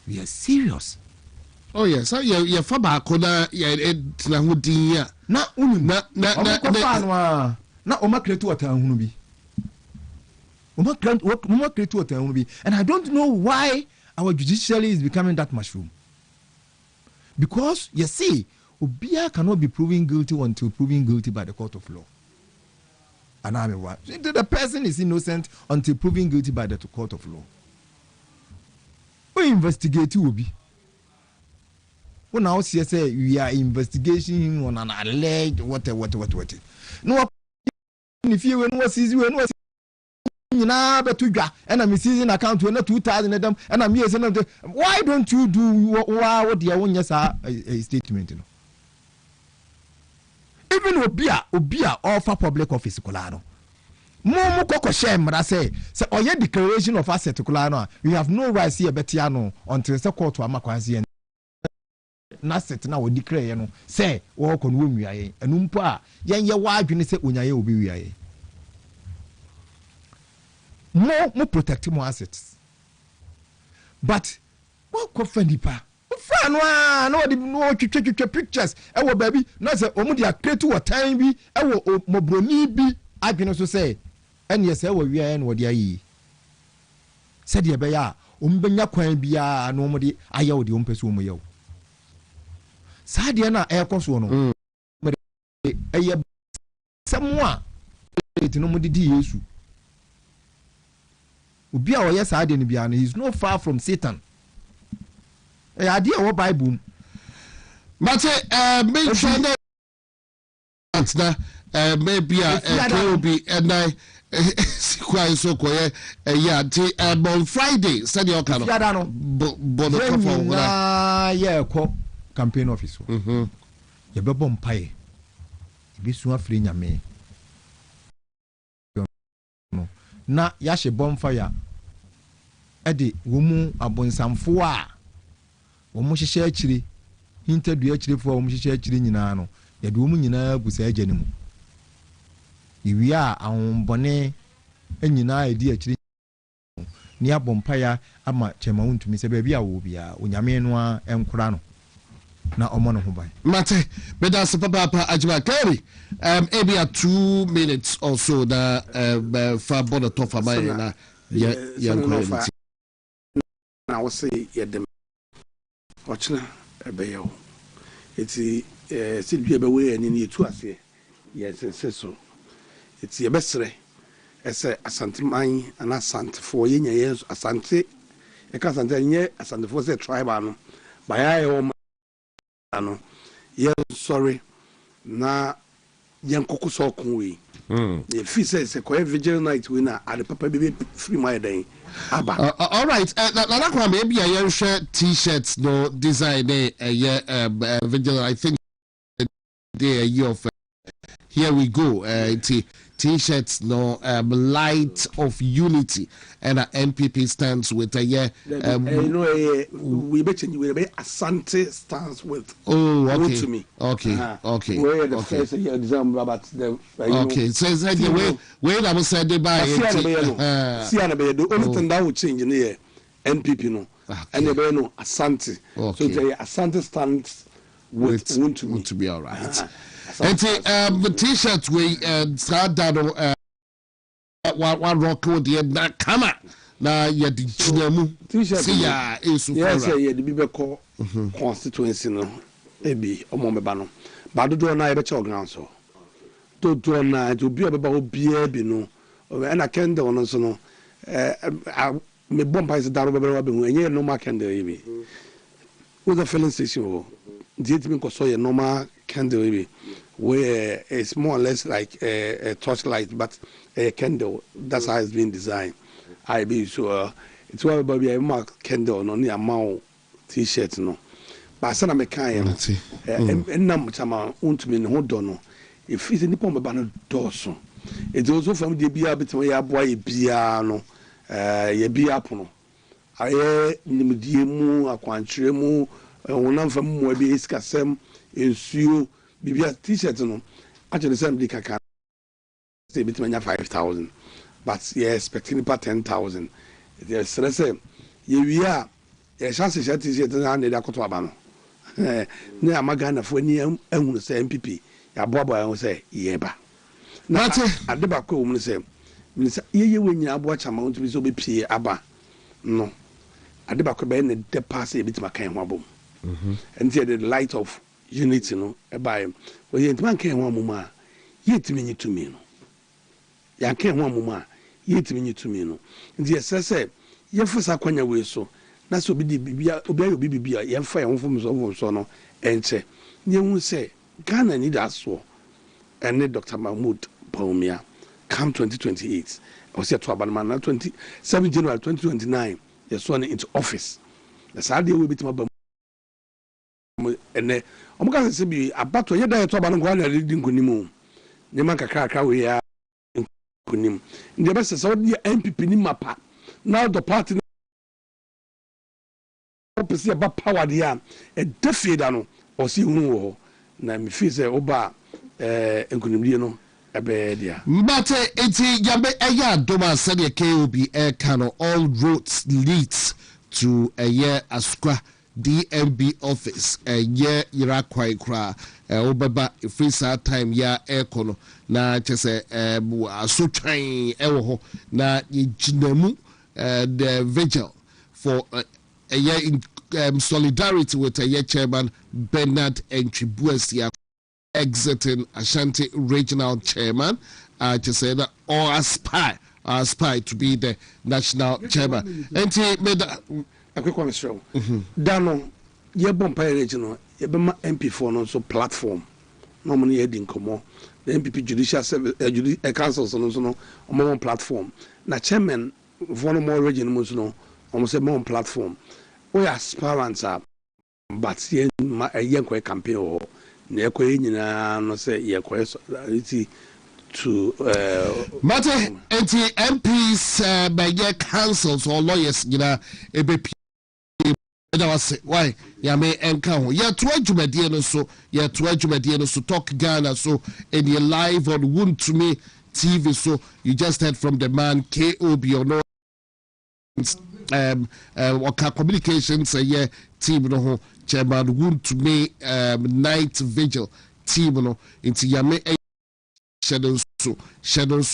we are serious. Oh yes, so you fa ba ko na ya na hudin ya na unu na o ma create water hunu bi o ma create water hunu bi and I don't know why our judiciary is becoming that mushroom because you see obia cannot be proven guilty until proven guilty by the court of law. And I'm what the person is innocent until proven guilty by the court of law. We investigate you be. When now say we are investigating on an alleged what. No, if you was easy when was na betuja and I'm seizing account when 2,000 of them and I'm here saying why don't you do what the own yes a statement you know. Even obia offer public office kulano mo koko shame mra say oye declaration of asset kulano we have no rights here betiano until the court wa makwansi na set na we declare no say wo ko no wiaye enumpo a yen ye wa adwene say onyaye obi wiaye mo protect mo assets but what ko fandipa fan wa no de no twetwe pictures e wo baby no say omu dia create wo time bi e wo mobroni bi adwene so say ene ye say wo wiaye no de ayi say de be ya ombenya kwan bia no mo de ayaw de ompese omu yaw sa de na e koso no eye semwa it no mo de di Yesu obi a wo ye sa de ne bia no he is not far from Satan. Idea what Bible but make sure that maybe will be and I quite so quiet yeah on Friday said your kind of campaign office you be bomb pie be so free nyame na yahye bonfire edi womu abonsamfo a womu hyehye akiri hintadu akiri fo womu hyehye akiri nyina no yede womu nyina busa agya ne mu iwia ahombone anyina edi akiri ni abompaya ama chema wontumi se baabi a wo bia onyame no a enkora no na omo no ho ban mate beda se papa ajiba kari maybe 2 minutes or so da fa bono to fa mai na ya kwality na wo say yedem ochna ebeyo eti sidua be we ani ni etu ase yes so eti ebesre ese asanteman ana asantefo yenya yesu asante e ka asante nye asantefo se tribe no bayaye o ano sorry na yankoko so konwe the fee says a vigil night winner at the papa baby free my day aba all right na kwa maybe a share t-shirts no design vigil I think the year of here we go t-shirts no light of unity and NPP stands with a year we bet you will be Asante stands with WONTUMI okay where the first year December but the okay so the way that was said by see the only thing that will change in here NPP no and the no Asante so the Asante stands with WONTUMI to be all right. And the t-shirts we start that one rock with the na kama na ya di chinamu see ya isu yes ya di be call constituency no ebi omo meba no ba do na e be che organ so do na to bi obeba obi bi no na kende ono so no me bomba is daro bebe be hu enye normal candle ebi with the filling station the it mean ko so ye normal candle ebi where it's more or less like a torchlight, but a candle. That's how it's been designed. I be so it's why baby a mark candle no near mount t-shirt no. But sana me kan and nam chama WONTUMI no dono. If it's any pombe ban doso. It's also from the bia between ya boy bia no ye bia pono. Aye nimdie mu akwantre mu wonam fam mu abi iskasem ensuo bibia t-shirt no actually some di kaka stay between 5,000 but yeah expecting about 10,000 they say ye we are a chance t-shirt na na akoto aba no na amagana fo ni ehunu say MPP ya boabo ya say yeba na adeba ko mu say ye wenyi abo chama WONTUMI so be pie aba no adeba ko be ne de pass e bitima kan ho abom and the light of unity no by we yentman kan ho amuma yetimi nyitumi no ya kan ho amuma yetimi nyitumi no ndi esese yefusa kwanya we so na so bi di bibia obi ayo bibia yemfa ye honfom so no enche nyehu se Ghana need aso and Dr. Mahmoud Bawumia come 2028 I was here to Abanama na 27 January 2029 they sworn into office the Saturday will be to ene omuka se bi abato ye da ye to aba no gwa na reading kunimu ne man kakra we ya kunim ndi be se so the MPP ni mapa now the party opposite about power dia e defeat no o si hunu wo na me fi se oba nkunimdie no ebe dia mbate enti yabe eya doma said the KOB cano all roads leads to a year askwa DMB office ye yira kwai kra obeba free time ya ekono na chese asotwan ewo ho na yiginamu the vigil for a year in solidarity with a year chairman Bernard Enchibuesia exiting Ashanti regional chairman to say that or aspire to be the national chairman and he made a quick one show. Dano, ye bompa regional, ye bema MP4 no so platform. Normally heading come the MPP judicial service council no on platform. Na chairman for no more region no almost a more platform. We aspirants are but ye a young campaign or near nyina no say ye to Mate anti MPs by councils or lawyers, you know, why ya may encounter ya to Jumadiano so ya to Jumadiano so talk Ghana so in your live on WONTUMI TV. So you just heard from the man KOB or no communications team no chairman WONTUMI night vigil team no into yame shadows so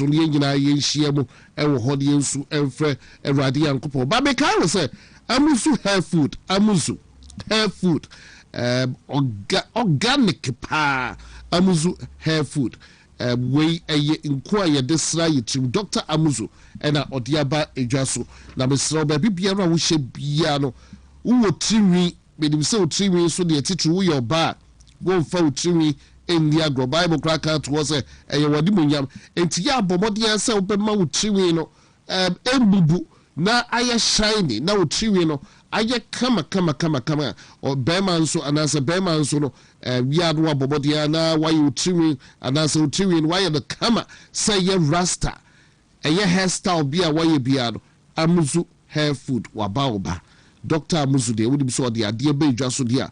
ni nyina ye nhia mu e wo hode yensu emfre Awurade Yankopon ba me kan say amuzu hair food organic pa amuzu hair food we eye nko aye desra yitrim Dr. Amuzu ena odiaba edwaso na mesra ba bibia no wo hye bia no wo triwi bedim se wo triwi so de titru wo your ba go fa wo triwi in the agro Bible cracker was a wadi munyam enti ya bomodi ya se obema wo triwi no embubu na aye shiny na wo triwi no aye kama o bema nso anase bema nso no ya do bomodi ya na why wo triwi anase wo triwi no why the kama say ye rasta eye hairstyle bia why bia no Amuzu hair food wabaoba Dr. Amuzu de wodi so de ade be dwaso de a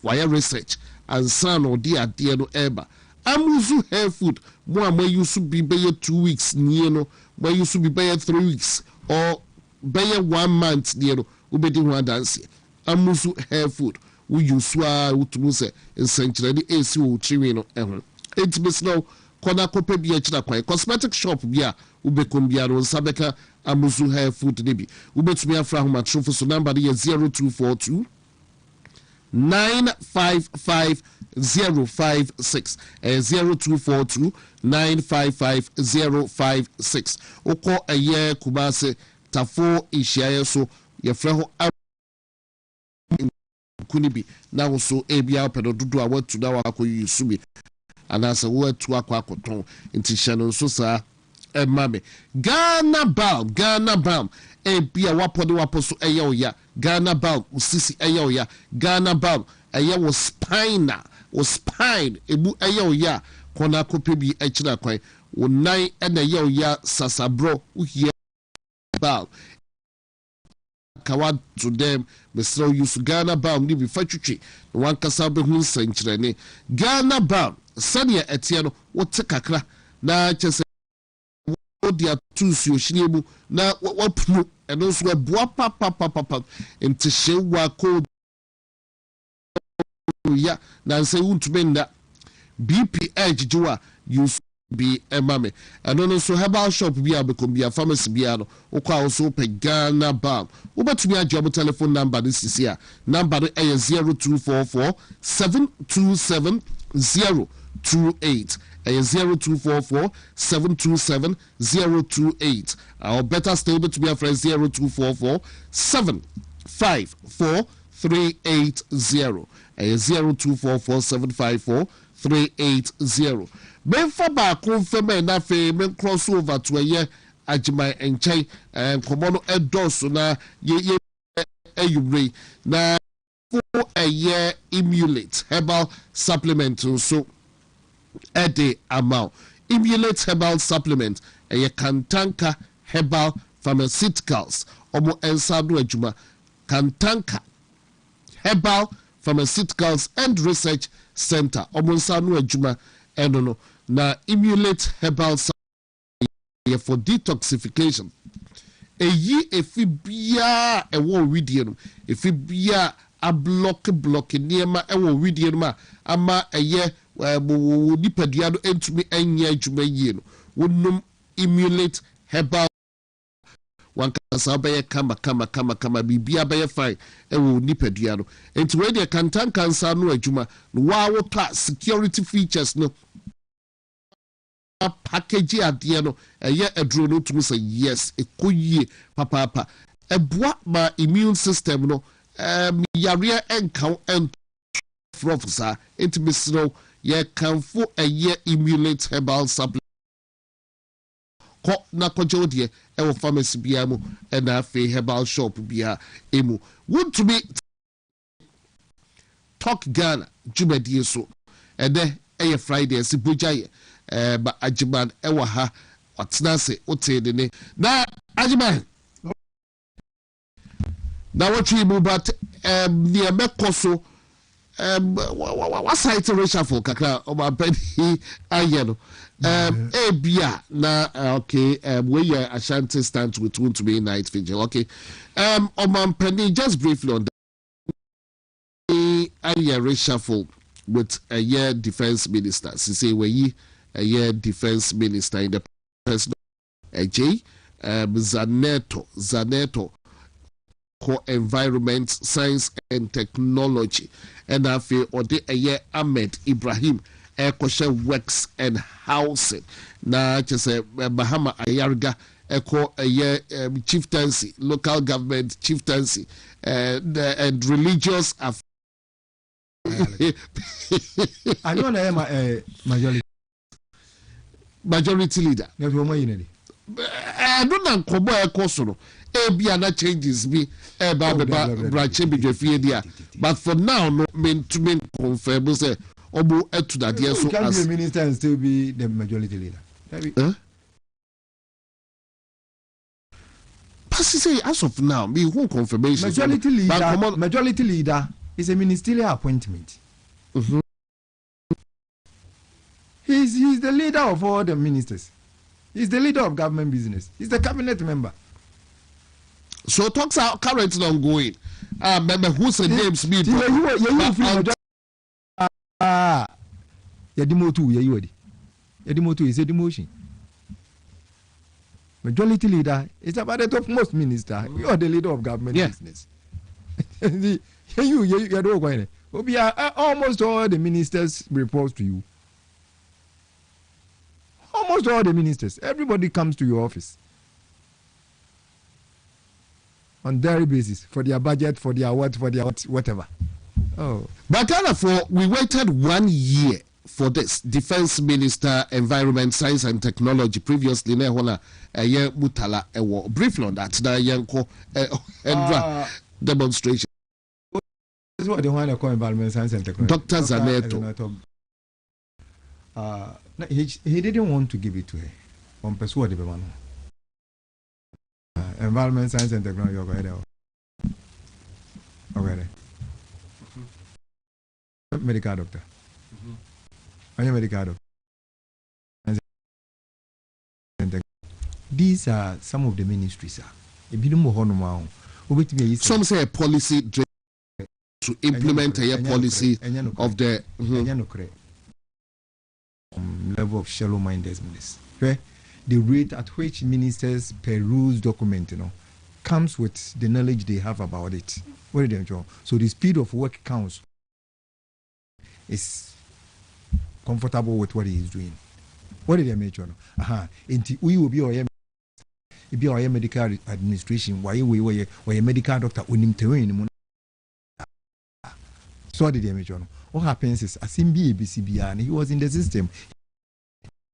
why research and son or dear no eba Amuzu hair food mo am use be 2 weeks near no where you should be 3 weeks or 1 month near no ubedi ho dance Amuzu hair food we use utumu se essentially AC wo chiwi no ehun entimes no kona kope bia chira kwan cosmetic shop bia ubekom bia no sabeka Amuzu hair food debi ubetumi afra ho matrofo so number dey 0242 955056 0242 955056 oko eye Kumase tafo ishiaye so yefre ho kunibi na wo so ebia pedo dodo a watu na wakoyi sumi anase watu akwakoton nti hye so sa emame Ghana Balm ebia wapode waposo eye oya Ghana Balm usisi eye oya Ghana Balm eye wo spine ebu eye oya kona kope bi echira kwan wo nan ena eye oya sasabro uhie Balm kawa to them Mr. use Ghana Balm ni bi fatwitwe wan kasa be hu nsankyerene Ghana Balm sania etie no wote kakra na chese dia tusu oshiremu na wapunu eno so boa papa ntihye wa ko ya na say wontumi nda BP edgewa use be emame eno no so herbal shop bia bekombia pharmacy bia no okwa also pe Ghana Balm obetumi ajob telephone number this is here number 0244 727 028 0244 727 028 or better still to be a friend 0244 754 380 0244 754 380 Memfa ba konfirm na fe men crossover to a ajima enchai komono edos na ye ayubre na for a year emulate herbal supplement so Ede amount emulate herbal supplement a Kantanka herbal pharmaceuticals omo ensado adwuma Kantanka herbal pharmaceuticals and research center omo ensado adwuma eno na emulate herbal supplement for detoxification eyi efibia ewo widie no efibia a block niema ewo widie no ama eye nipadua no entumi anya adwuma yie no wonum emulate herbal wankasa bɛyɛ kama bibia bɛyɛ fine ewo nipadua no enti we de kansa no adwuma no wa wota security features no package ade no ɛyɛ aduro no tumi say yes ekoyie papa ɛboa ma immune system no yare enka professor enti misro ye kanfo eye emulate herbal supplement ko na kojo de e wo pharmacy bia mu e na afi herbal shop bia emu WONTUMI talk Ghana jumadi so e de e Friday si bojaye ba Ajiman ewa ha watena se wote de ne na Ajiman na watwi mu but near mekoso what site reshuffle kakra omampani ayeno ebia na okay we are Ashanti stands with WONTUMI night vigil okay omampani just briefly on a year reshuffle with a year defense minister say we a year defense minister in the president AJ Zaneto environment, science and technology. And I feel Ode Aye Ahmed Ibrahim Ekoshe works and housing. Na just say Bahama Ayarga Eko Aye chieftaincy, local government chieftaincy and religious affairs. I don't know majority leader. I don't know Kobo Ekosoro. Ebiana changes me branche bidwefie dia but for now no mean to mean confirm say obo etu that year so can as the minister and still be the majority leader say as of now me who confirmation majority leader is a ministerial appointment. He's the leader of all the ministers. He's the leader of government business. He's the cabinet member. So talks are currently ongoing. Remember who's the names me? Yadimotu is a demotion. Majority leader is about the topmost minister. You are the leader of government business. You're going. Almost all the ministers report to you. Almost all the ministers. Everybody comes to your office. On daily basis for their budget, for their whatever. Oh, but therefore we waited 1 year for this defense minister, environment, science and technology. Previously, Nehona Mutala briefly on that. Na yanko demonstration. This is what they want to call environment, science and technology. Dr. Zaneto. He didn't want to give it to her. On persuade the man. Environment, science and technology. Okay. Medical doctor. Are you medical doctor? These are some of the ministries. Some say a policy to implement a policy of the level of shallow mindedness. The rate at which ministers peruse document, comes with the knowledge they have about it. What did they do? So the speed of work counts. Is comfortable with what he is doing. What did they mention? We will be our medical administration. Why we a medical doctor? So what did they mention? What happens is as in BCB and he was in the system.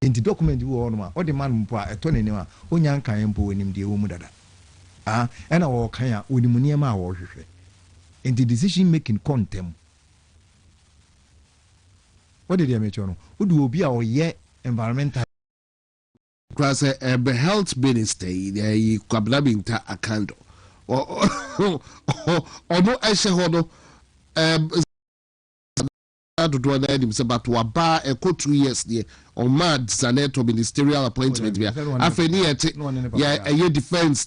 In the document you all the man a tony nema onyan kan mpo nim de wo mu dada and our kan onimunia ma wo hwehwe in the decision making contem. What did they make you know? Would obi a ye environmental class the health minister the kwabnabinta akando or no eshehodo do na edim se but waba e ko 2 years there on mad Zaneto ministerial appointment bia afeni ete ya defense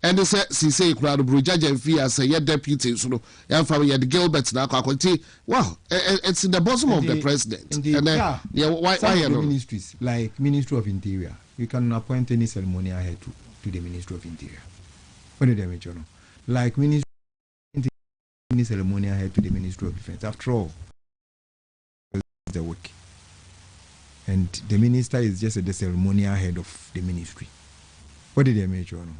and they say crowd brojaja mfi as a deputy so no ya fam ya the Gilbert na akwati wow it's in the bosom of the president and why ministries like Ministry of Interior you can appoint any ceremonial head to the Ministry of Interior. What did they mention? Like Ministry any ceremonial head to the Ministry of Defense. After all, the work. And the minister is just the ceremonial head of the ministry. What did they mention?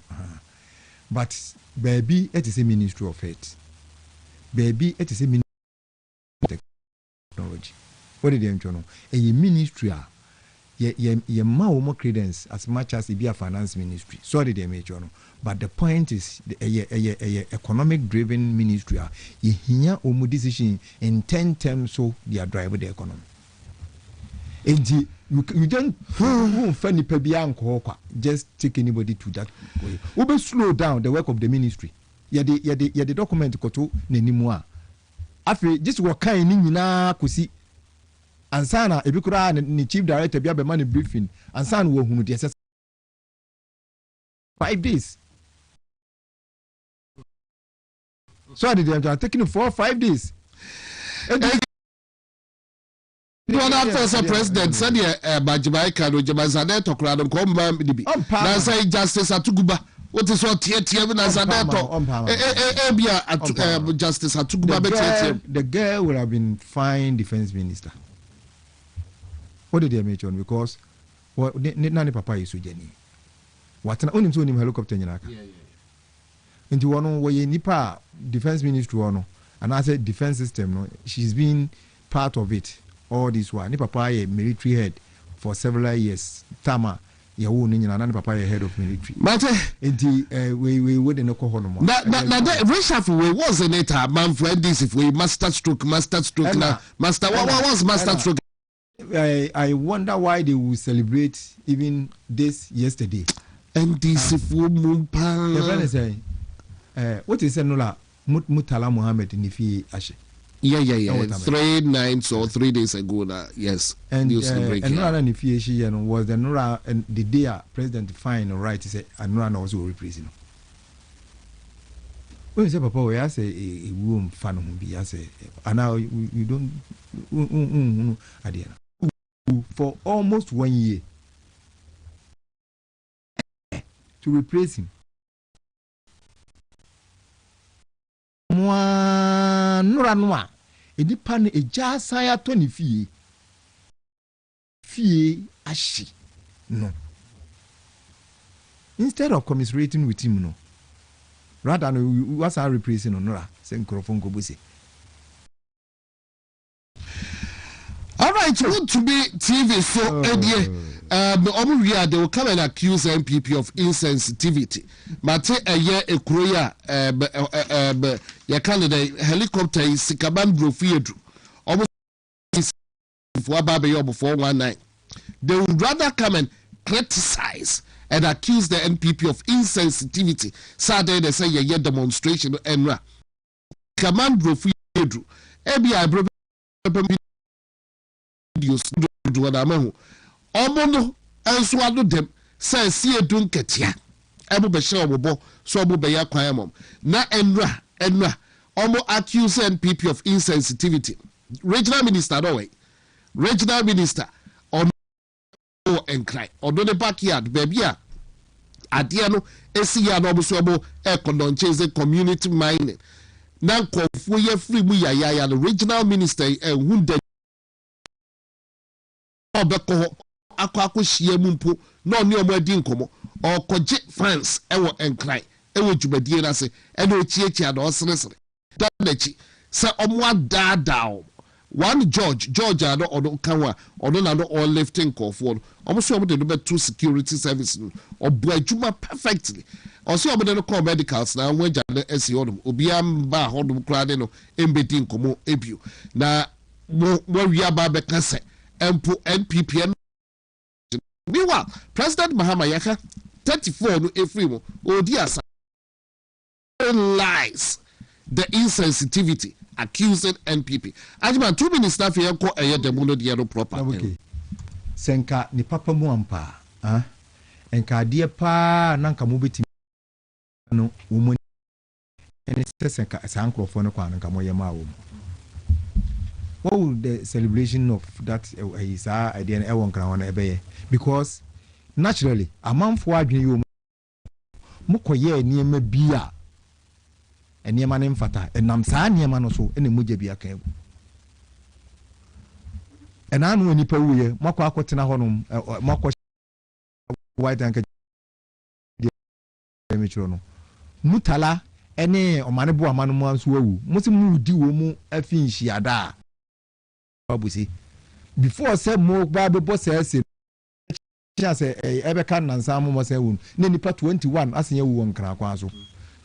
But baby, it is a Ministry of Health. Baby, it is a Ministry of Technology. What did they mention? A ministry, ye more credence as much as it be a finance ministry. So did they mention? But the point is, a economic-driven ministry. You hear decision in 10 terms, so they are driving the economy. And You don't find just take anybody to that way. We will slow down the work of the ministry. The document koto nenimua. After just what kind nina kusi. Ansana ebikura ni chief director be money briefing. Ansana wo hunu the 5 days. So I did I'm taking 4 or 5 days. President said Bajamaika no Jamazane to Kradom Komba Bibi. Now say Justice Atuguba. What is what TTM Nazaneto? Justice Atuguba. The girl would have been fine defense minister. What did they make on? Because what Nani Papa is Jenny. What an only to him helicopter in Yanaka. Into one way Nipa defense ministry one, and I said defense system. No, she's been part of it. All this one, ni papa a military head for several years. Tama, yawu ni na papa a head of military. Mate, we wouldn't know kohono mo. Na reshuffle we wasn't it a man for this if we master stroke na master. What was master stroke? I wonder why they will celebrate even this yesterday. And this if we mumpa. The friend say, what is it no Mutala Muhammad in the fee ashe. Yeah. 3 nights or 3 days ago, yes. And another initiation was the Nora and the day President fine or right to say Nora also replacing. When you say Papa, we say a room fan whom be as and now you don't for almost 1 year to replace him. Nora noa edi pan eja saya to ni fie ashi no, instead of commiserating with him no, rather than was our replacing Nora say microphone go bose. All right, WONTUMI TV so they will come and accuse MPP of insensitivity. Mate eye ekroya ya candidate helicopter is Sikaban Brofiedu. Almost for Baba Yob 419. They would rather come and criticize and accuse the MPP of insensitivity. Saturday they say ye demonstration enra. Sikaban Brofiedu. Ebi I do what I'm on. Omono enso ado dem say sie dun ketia ebo be hye obobo so obo be ya kwan mom na enra omo accuse NPP of insensitivity. Regional minister no way, regional minister on and cry odo the backyard baby a ade no esi ya no obo so obo e kondoncheze community mining na nkofo ye free mu ya the regional minister hunde obeko akwa hia mu mpo na oni omo adi nkomo okoje fans ewo enkrai ewo djubadie na se e na ochiechi ada osresre dachi se omo adadao one George ado odo kanwa odo na do all lifting cofo omo so omo de do beto security service obo adwuma perfectly oso omo de no call medicals na wanja na esi odum obi amba hodum krade no embedi nkomo ebio na mo wi aba be kase empo NPP. Meanwhile, President Mahama Yaka 34 no efrimo odiasa lies the insensitivity accusing NPP. Ajman 2 minutes na fe ko eye demuno de no proper. Okay. Senka ni papa mu ampa, enka de pa na nka mo beti no wo mo ene senka sankrofo no kwa nka mo yema wo. What would the celebration of that is idea and everyone can want because naturally a man for you mukoye niema bia and niema nemfata and namsa niema no so ene moja bia kan and anu nipa wuye makwa akotena honom makwa white anka demetro no mutala ene omane bo amanu mu anso awu musimu di wo mu afin hia Abusi before say mo ba be boss say ebe kan Nkansah mo say won na nipa 21 asenye wo nkran kwa so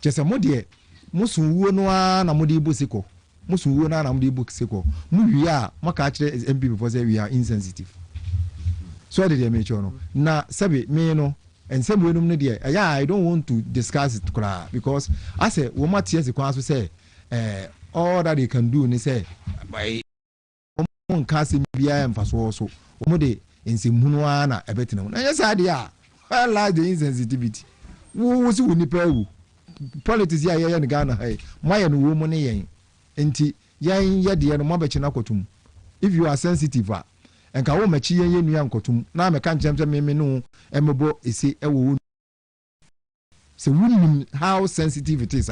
chese mo de musu wuo no na mo de bosiko musu wuo na mo de bosiko mu wi a maka kire MP before say we are insensitive So did they make no na sabi me no and same way no there yeah I don't want to discuss it because I say wo matie se kwan so say all that they can do ni say by on kasi bia emfaso so wo de ensimhunu ana ebetina na yes ade a I like the insensitivity wo si wo nipa wu politics ya ye Ghana hey moye no wo mu ne yen enti yen ye de no mabechi na kotum if you are sensitive enka wo machi yen nua nkotum na me kan chemse me no emebo ese ewo so we know how sensitive it is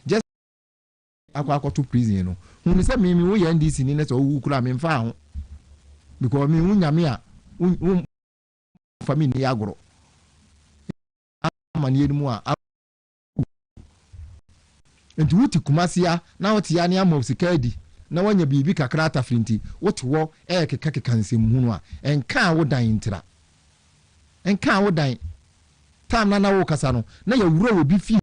just akwa to prison no hu say me wo ye NDC ni na so wu kura me mfa ho because me hu nyame a family agro amani enu a nti wuti kumasia na wote ya ne amosikadi na wanya bibi kakra atafrinti wote wo keka nsem a enka wo dan ntira enka wo dan tam na wo kasa no na ya wura wo bi fi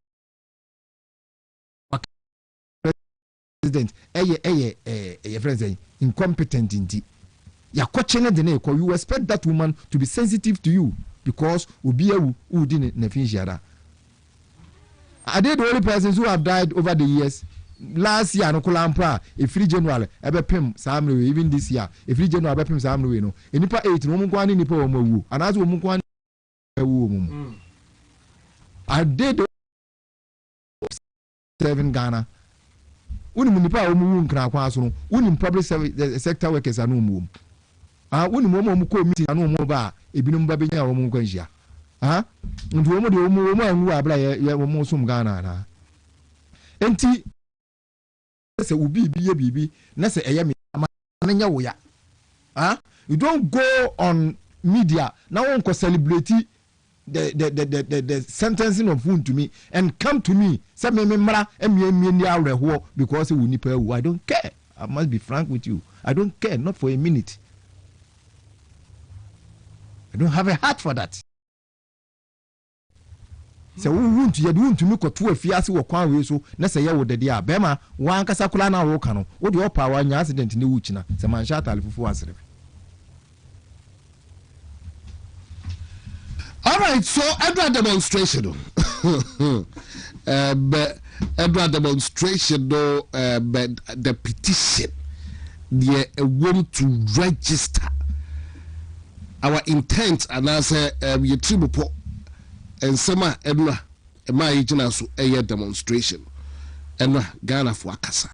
president friends incompetent indeed ya kochene de na you expect that woman to be sensitive to you because obi ewu udi na finjiara. Are they the only persons who have died over the years? Last year no kulampra a free general ebe pem samwe even this year a free general ebe pem samwe no enipa 8 no munkwani nipa wo mawu anazo wo munkwani ewu mum. Are they the 7 Ghana uni munipa wo mu nkra kwa so no uni public sector workers anu mum uni mo ko meeting anu mo ba ebinum ba benya wo mu nkwanhia ndu wo mo de wo mu anwu abla ye wo mo sum Ghana na enti se ubi bibi na se eye me anya wo ya you don't go on media now won ko celebrate the sentencing of WONTUMI and come to me say me mra emie ni awreho because we nipa ewu. I don't care. I must be frank with you. I don't care, not for a minute. I don't have a heart for that. Se WONTUMI ko to afiase wo kwan we so na se ye wo de dia bema wan kasa kula na wo ka no wo de opa wa nya accident ne wu china se man sha talifufu asere. All right, so Edward demonstration. Edward demonstration, the petition, the want to register our intent, and I say, you triple and Sama Edna, my agent so a demonstration, and Ghana for Akasa.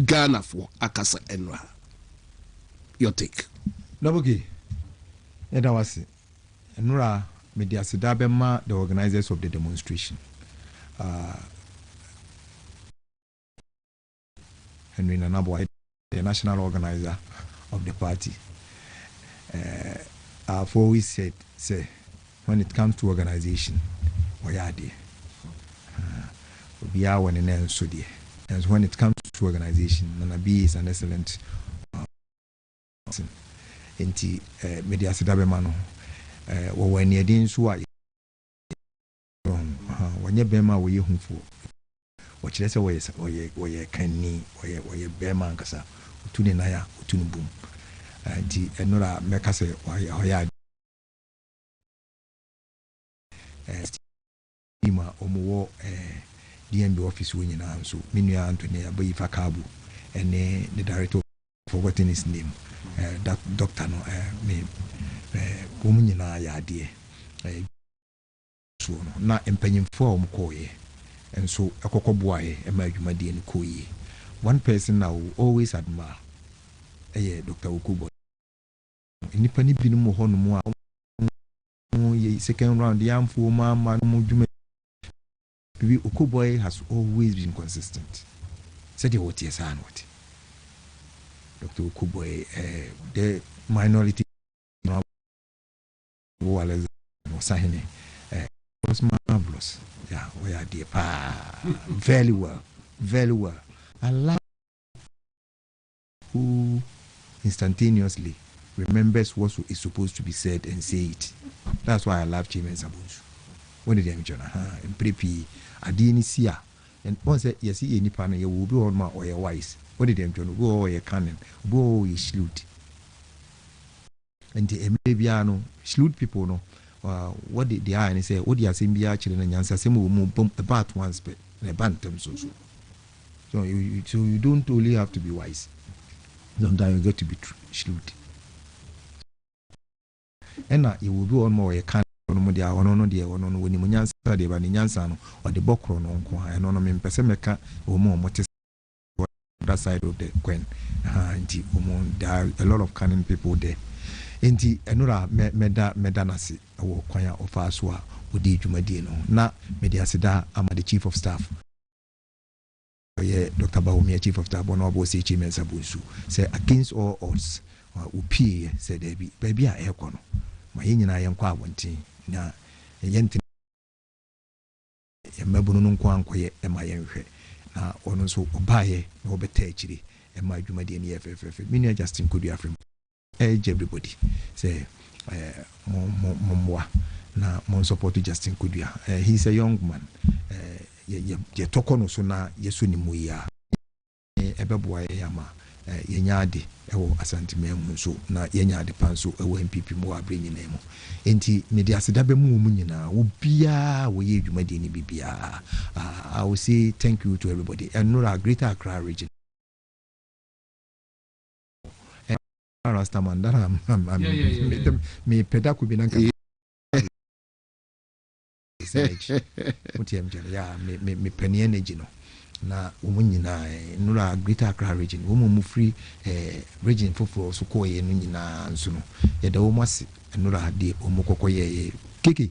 Ghana for Akasa Enra. Your take. Nabuki, Eda wasi. Nura media sidabema the organizers of the demonstration. Henry Nanabo, the national organizer of the party. I've always said, say, when it comes to organization, we are there. We are one in el so there. And when it comes to organization, Nanabi is an excellent person. Enti media sidabema no. When you're doing so, when you're Bema, where you home for what you say, where you can knee, where you bear mancasa, Tuninaya, Tunubum, and Nora Mecase, why you Stima Omo DMB office winning so Minia Antonia Baifa Kabu, and the director forgotten his name, that doctor no me. Woman na ya de so no na empanyimfo am koye and so akokoboaye e ma adwumade ni koye. One person now always admire Dr. Okubo nipa ni binum ho no mu a ye second round yamfo ma no dwuma bibi Okubo has always been consistent. Said what yes and what Dr. Okubo the minority was marvelous. Yeah, we are dear. Very well, very well. I love who instantaneously remembers what is supposed to be said and say it. That's why I love Kyeremanteng. When did you and preppy Adinisia? And once you see any panel, you will be on my or your wise. What did you go or your cannon? Go, you salute. and the Maybiano salute people no what they are and say what they are saying be actually and Nkansah say about once but a bantam so you don't only have to be wise, sometimes you got to be shrewd. And you will do on more a kind of dia ono dia ono no woni Nkansah de ba Nkansah no or the bokro no nko and ono me pese meka o mo mote that side of the coin anti there are a lot of cunning people there enti enura meda nasi wo kwan a ofa so a odi dwumadie no na media seda am the chief of staff Dr. Bahomia chief of staff no abo say Kyeremanteng bunsu say against all odds upie say there be baby a ekọ no ma yenyina yenkọ abontin na yente yemabunu no nkọ ankoye ema yenhwe na ono so obaye na obeta akire ema adwumadie ne yefefefe mini Justin Kodua from everybody say momwa na mon support Justin Kodua. He's a young man ye tokono so na yeso ni mu ya ebeboa ye ama yenyade ewo Asante memu so na yenyade panso ewo MPP mu abrenyi na mu enti media seda be mu nyina obia wo ye dwumade ni bibia. I will say thank you to everybody and no Greater Accra region Rastaman that me pedaku binanka me penny energy no na umunyina nura Greater Accra region mu free region foforo so ko ye no nyina nso no ye da wo mase nura de omukoko ye keke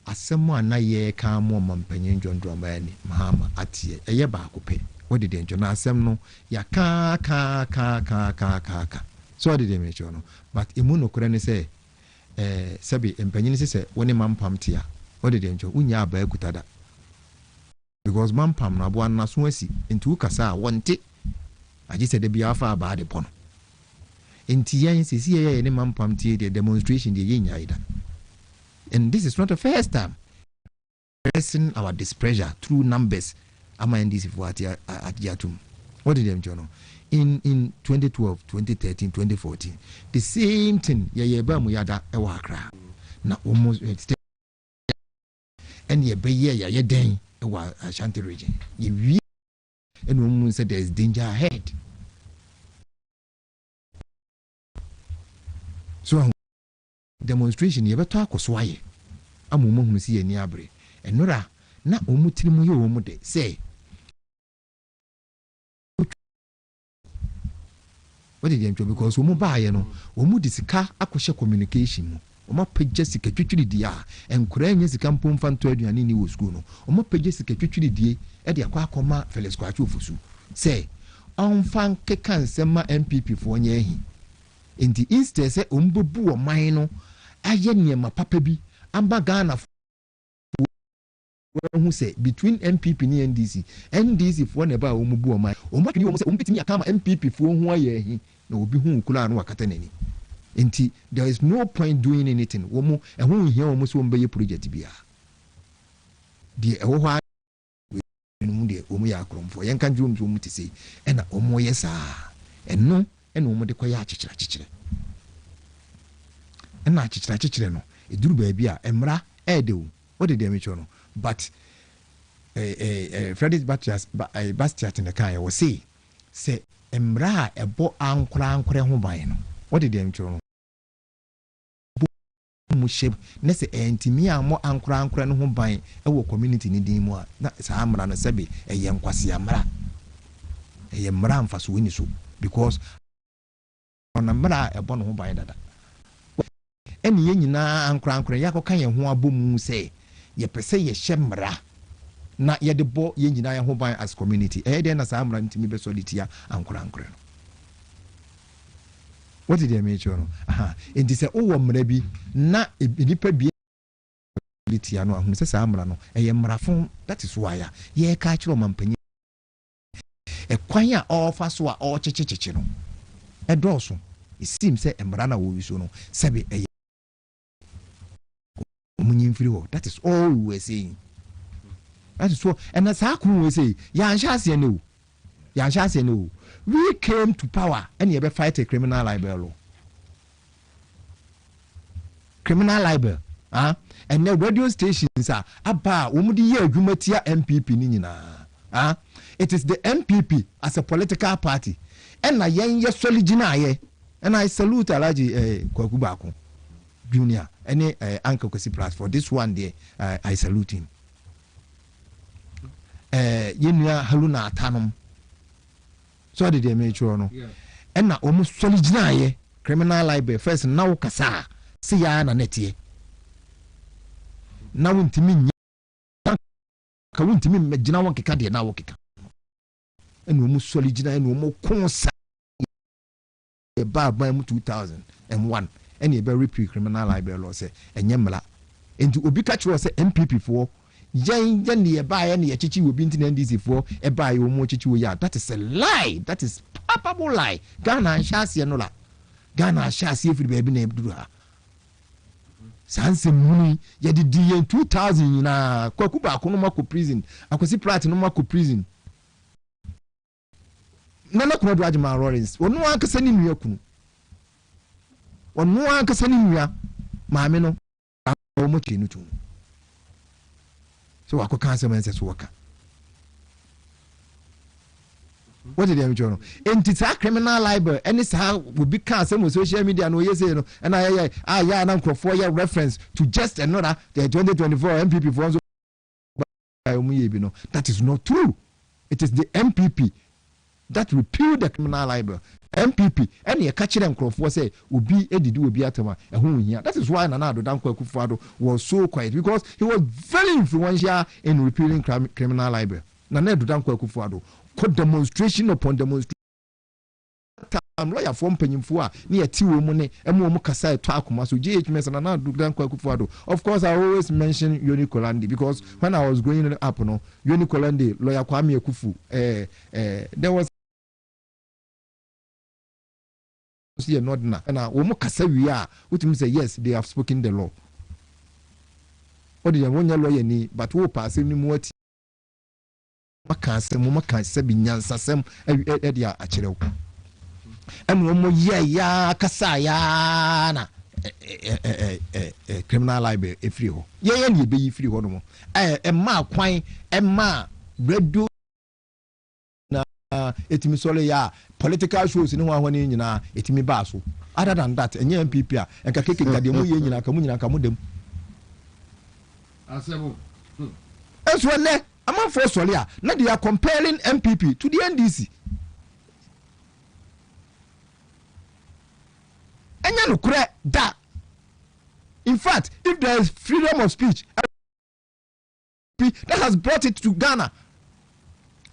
asemo anaye ka mo mampanyen dwondro amayani mahama atie eye ba akopɛ wodi de njo na asem no ya ka so what did they mention no but imuno kura ne say sabi empanyin say woni mampam tia what did they mention unya aba ekutada because mampam na abo na so asi nti ukasa wonte aji say de bia fa aba de pono nti yan sisi ye ne mampam tie the demonstration de yenya ida and this is not the first time pressing our displeasure through numbers ama ndisi for atiatum. What did they mention in 2012 2013 2014 the same thing ye ba mu yada e wa Accra na almost and ye be ye den e wa Ashanti region ye wi and woman said there is danger ahead. So demonstration ye beto akoso aye amumo hunu si ye ni abre enura na omutirimu ye omu de say what did you do because womu ba ye no womu disika akoshe communication mu oma pagya sika twitwiri dia enkura nya sika mpomfa nto aduane ni wo school no oma pagya sika twitwiri die e de akwa akoma Felix Kwaku ofusu say onfa nkeka nsema MPP fo nya ehi enti instead say ombebu o man no aye niema papa bi amba Ghana who say between MPP and NDC for never omubu o man o matini o say ombetimi akama MPP fo ho aye ehi na obi hu kula no wakata nani enti there is no point doing anything womo ehun hia womo so mbeye project bia de ewo ho enu de womo ya akromfo yenka dwom so muti sei ena womo yesa eno ena womo de koya achichira ena achichira no eduru ba bia emra edewo what did they mention no but Freddy Bastiat in the car was say emra ebo ankra ho ban no what did they mention mu sheb na se entimi amo ankra no ho ban e wo community ni din mu a na sa amra no sebe eye nkwase amra eye mra mfaso woni so because on amra ebo no ho ban dada eni nyina ankra yakoka ye ho abomu se ye pese ye hyemra na ye de bo ye nyina ye ho ban as community dey na sa amra ntimi be solitia ankra no what did they mention no enti se owo mra bi na nipa bi solitia no ahun se sa amra no ye mrafon that is why ye ka kiro mampanyi e kwan a ofa so a o chechecheche no e doso it seems say emra na wo wi so no sebe that is all we were saying. That is what, and that's how we say, no. We came to power and you ever fight a criminal libel law. criminal libel and the radio stations are about the year Gumatia MPP Nina. It is the MPP as a political party. And I young yes solid and I salute Alaji Kwaku Junior any Uncle Kwesi Plus for this one day. I salute him. Yenya Haluna Tanum. So did they make sure no? And now almost solid criminal libel first now kasa see ya na netie. Na wuntimi ka wuntimi megina won keka de na wo keka enu mu soligina enu mu konsa e ba mu 2001 eni e be repeal criminal libel law say enye mla enti obi ka kire say MPP for yen ne e ba ye ne ye chichi obi nti na NDC for e ba ye omo chichi wo ya. That is a lie. That is palpable lie. Ghana shase no la Ghana shase every baby na ebduru ha sanse muni ya di 2000 na Kwaku ba ko no mako prison akosi plat no mako prison nana ko do ajima Lawrence onu akasa ni nua kunu onu akasa ni nua maame no o mo chenu tu so akoka se man se so waka. What did you do? And it's a criminal libel. And it's how we become some social media. No, yes, no. And I for your reference to just another the 2024 MPP for that is not true. It is the MPP that repealed the criminal libel. MPP and you catch them for say will be a do be atama and whom here. That is why Nana Danko Kufado was so quiet because he was very influential in repealing criminal libel. Nana Danko Kufado. Demonstration upon demonstration. Lawyer form penyimfo near tiwo mu ne emo mu kasa eto akoma so GHMS na do dan Kwaku Fuado. Of course I always mention Yoni Kolandi because when I was growing up no Yoni Kolandi lawyer Kwame Akufu there was see not na and wo mu kasa wi a wotumi say yes they have spoken the law. What the one lawyer ni but wo pass ni mu ati maka bi nyansasem e dia a kirew emu mo ya kasa ya na criminal libel e free ho ye ne be yi free ho no mo ma kwan ma radio na etimi sole ya political shows ni ho ahone nyina etimi ba so other than that enye MPP a enka keke gade mo ye nyina ka mu dem asebo eso ne among for Solia, now they are comparing MPP to the NDC. And you know, that. In fact, if there is freedom of speech, that has brought it to Ghana.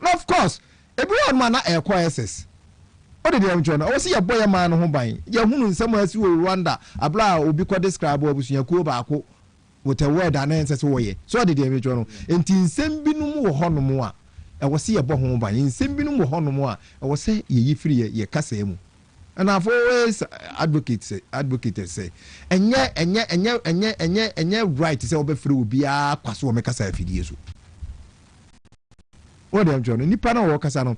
Now, of course, everyone man acquire SS. What did you enjoy? I see a boy man who buying. Yahoo, somewhere you Rwanda, a blah will be called described with Yakuba. With a word and answers away. So did the journal. And in Sembinum Honomoa, I was see a bohom by in Sembinum Honomoa, I was say ye free ye casemu. And I've always advocated say, and yet right to say over through be a Kwasu make us a few. What am John? Nipana or Casano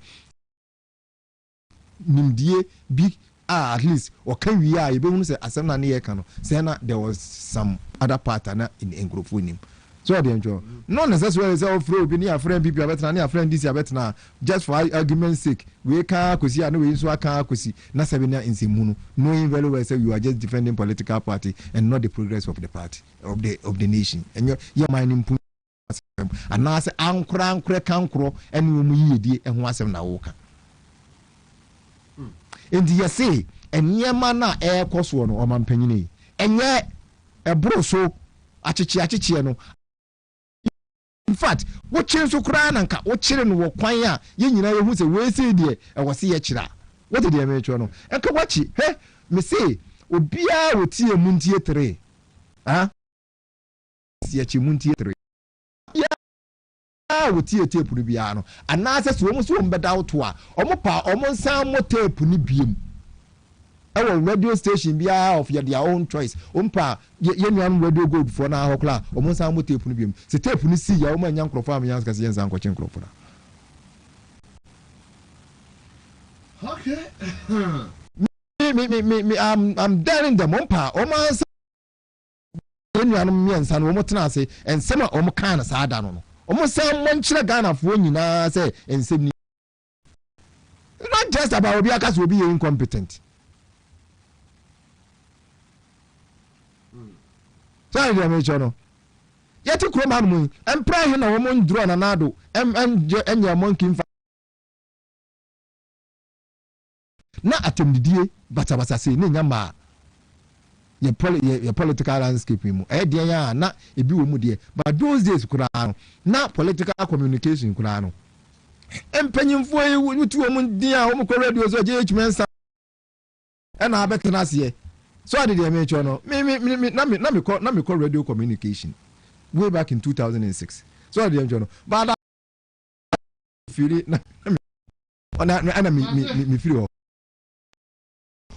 Nimdie big. At least, or can we are able to say, as I'm not near Cano, Sena, there was some other partner in Engrofunim. So, the enjoy. Not necessarily as our friend, be near friend, people are better, near friend, this are better now. Just for argument's sake, we can't see, I know we so I can't see, not Sabina in Simunu, knowing very well, say you are just defending political party and not the progress of the party, of the nation. And you're minding. And now I say, Ankro, and we ye and once I'm now. And you say, and ye mana air cost one or man penny, and yet a bro so achichiano. In fact, what children so crying and what children were quiet, you know who's a way say dear, I was see a chira. What did they make you know? And come watch it, hey, me say, would be a would see a muntia three. Ah, see a chimuntia three. Would see a tape with piano, and now says almost one better out to her, almost some more tape with beam. Our radio station be of their own choice. Umpa, young radio good for now, o'clock, almost some more tape with beam. The tape when you see your own young crop, young Cassians and coaching crop. Okay. I'm daring them, Umpa, almost nuanom miensa no omo tena ase ensema omo kan na saada no omo say monchire Ghana fo nyina say ensem ni not just about obi aka so obi incompetent so dey me chono yeti kuro man mu empra he na omo ndro na nado enya monkey mfa na atemdidie bata say ne nyama ye political landscape mu de ya na ebi wo mu de but those days kura no na political communication kura no empanyimfo yi wuti wo mu din a wo mu ko radio so je Kyeremanteng na abetena ase so ade de me cho no me na me ko radio communication way back in 2006 so ade de cho no but feel na ana me feel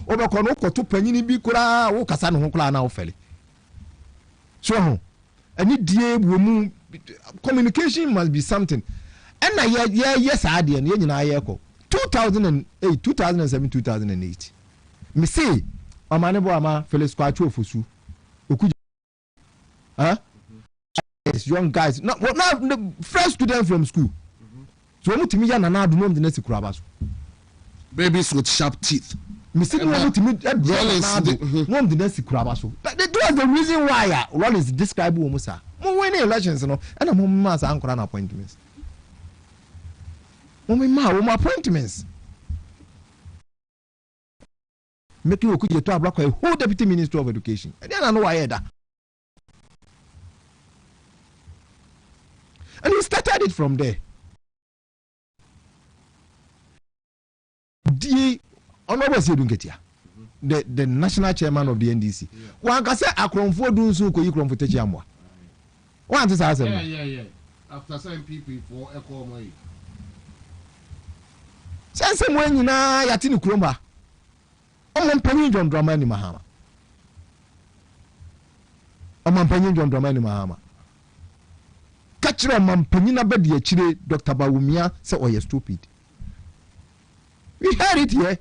obekọ no koto panyini bi kura wo kasa no ho kura na wo fele so ho ani die wo mu communication must be something and na yes ade no nyina ye ko 2008 2007 2008 me say amane bo ama Felix Kwaku ofosu okuja yes young guys now the first student from school so mutimi ya na adu no de na sikura ba so babies with sharp teeth. Mr. Rollins did kuraba so. That was the reason why Rollins described Musa. Mo win elections no, and mo mas ankora appointments. Mo appointments. Making Okuje to block a whole deputy minister of education. And then I know why that. And he started it from there. Honorable Sedunketia, the national chairman of the NDC. One can say Akronfo do so ko Ikronfo Techiamwa. One to say yeah. After saying people for Echo Moy. Sense when you na yatini Kromba. Omon panyin John Dramani Mahama. Omon panyin John Dramani Mahama. Kachira omon panyin na bedi achire Dr. Bawumia say oh you stupid. We heard it here.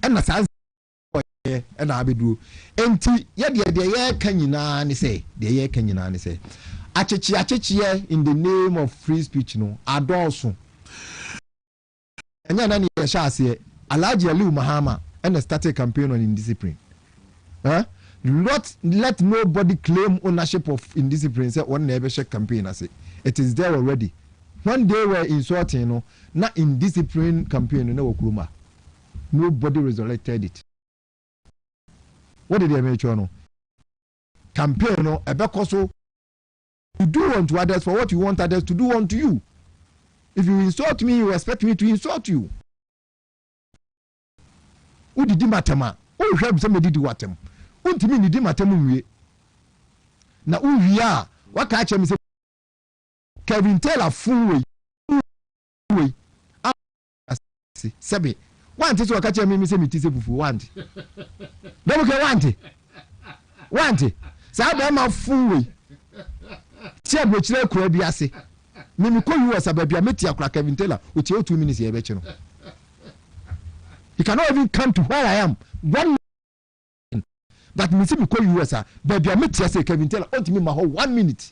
And na sans and abedu enti ye de ye kanyina ne say de ye kanyina ne say achechi in the name of free speech no adolso enya na ne ye sha ase Alhaji Ali Mahama and started campaign on indiscipline not let nobody claim ownership of indiscipline say one never check campaign ase it is there already when they were insulting no na indiscipline campaign no okuruma. Nobody resurrected it. What did they make sure no? Campaign no ebekoso. You do unto others for what you want others to do unto you. If you insult me, you expect me to insult you. Who did matema? Who help somebody do watem? Untimi ni di matemu nwe. Na uwia waka ache me say Kevin Taylor full way. Sebe want to catch me say me tise fufu want don't get want say be ma full way tie bo kire kura bi ase me ko US ababia meti akura Kevin Taylor o tie 2 minutes ye be chi no he cannot even come to where I am 1 minute that me say me ko US ababia meti ase Kevin Taylor o ti me ma ho 1 minute.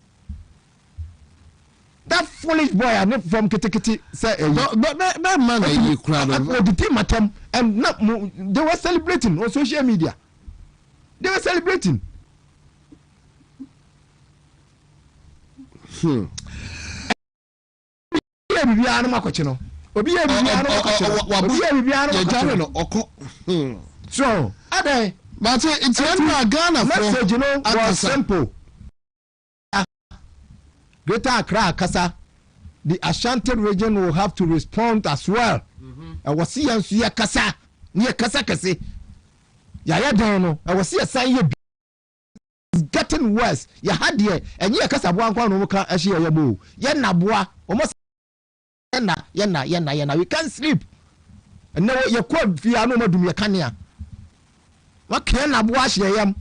That foolish boy and from Kitikiti say that man you crowd the team at them and not they were celebrating on social media. They were celebrating. So Ade but it's Ghana message you know was simple. Greater Accra, Kasa, the Ashanti region will have to respond as well. I was seeing Suya Kasa, near Kasa Kasi. Yaya Dono, I was seeing a sign it's getting worse. You had here, and you Kasa Wanka, Ashia Yabu, Yanabua, almost Yana, we can't sleep. And now you're called Fiano Dumia. What can I wash? I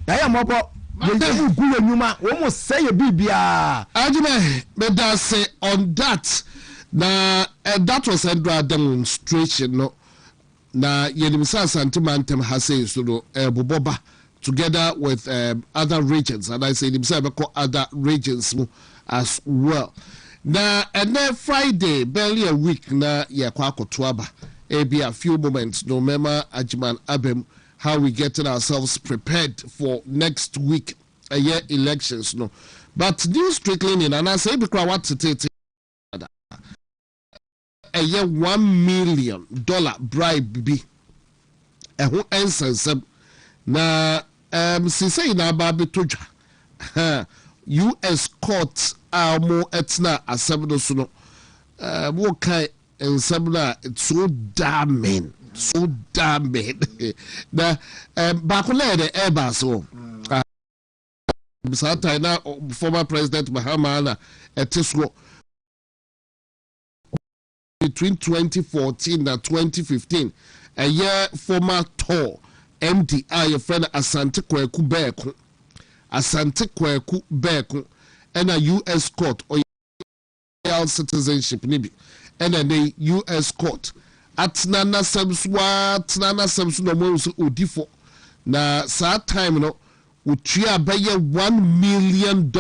am about. Almost say a bibia. Ajime, but I say on that, that was a demonstration. No, na yenimsa Kyeremanteng has said so boboba together with other regions, and I say yenimsa be other regions as well. Na and then Friday barely a week na ye Kwaku tuaba be a few moments no mema ajiman abem how we getting ourselves prepared for next week a year elections no, but news trickling in and I say because what to take a year $1 million bribe be a who answers na say na baby toja US court more etna assemble so no what kind and some it's so damning na bakule the airbus so former president Mahama etiswo between 2014 and 2015 a year former tour MDI your friend Asante Kwaku Beku and a US court or citizenship nibi and a US court at nana samswa no mo so odifo na saa time no utria be $1 million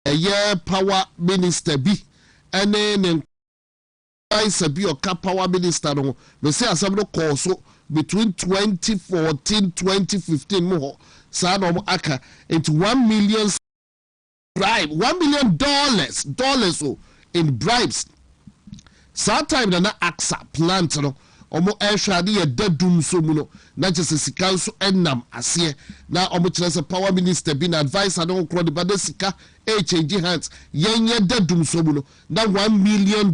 a year power minister bi ene Nkansah bi o power minister no me say asem no call so between 2014 2015 mo saa no aka into $1 million bribe $1 million dollars in bribes. Sometime na AXA plant no omo ehwade ye dadum so mu no na just sika so enam ase na omo kire se power minister bi na advisor no kro de bada sika change hands yenye dadum so mu no na $1 million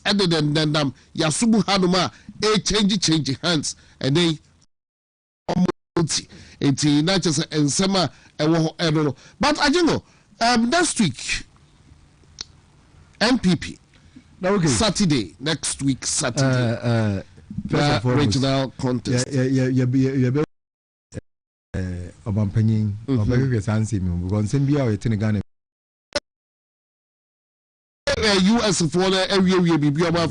and then nam ya subu hanuma change hands and they omo enti na just ensema ewo no but ajingo next week MPP okay. Saturday next week Saturday regional contest obampanyin obekwe sanse mi because nsem bia o yetene Ghana US for area bi oba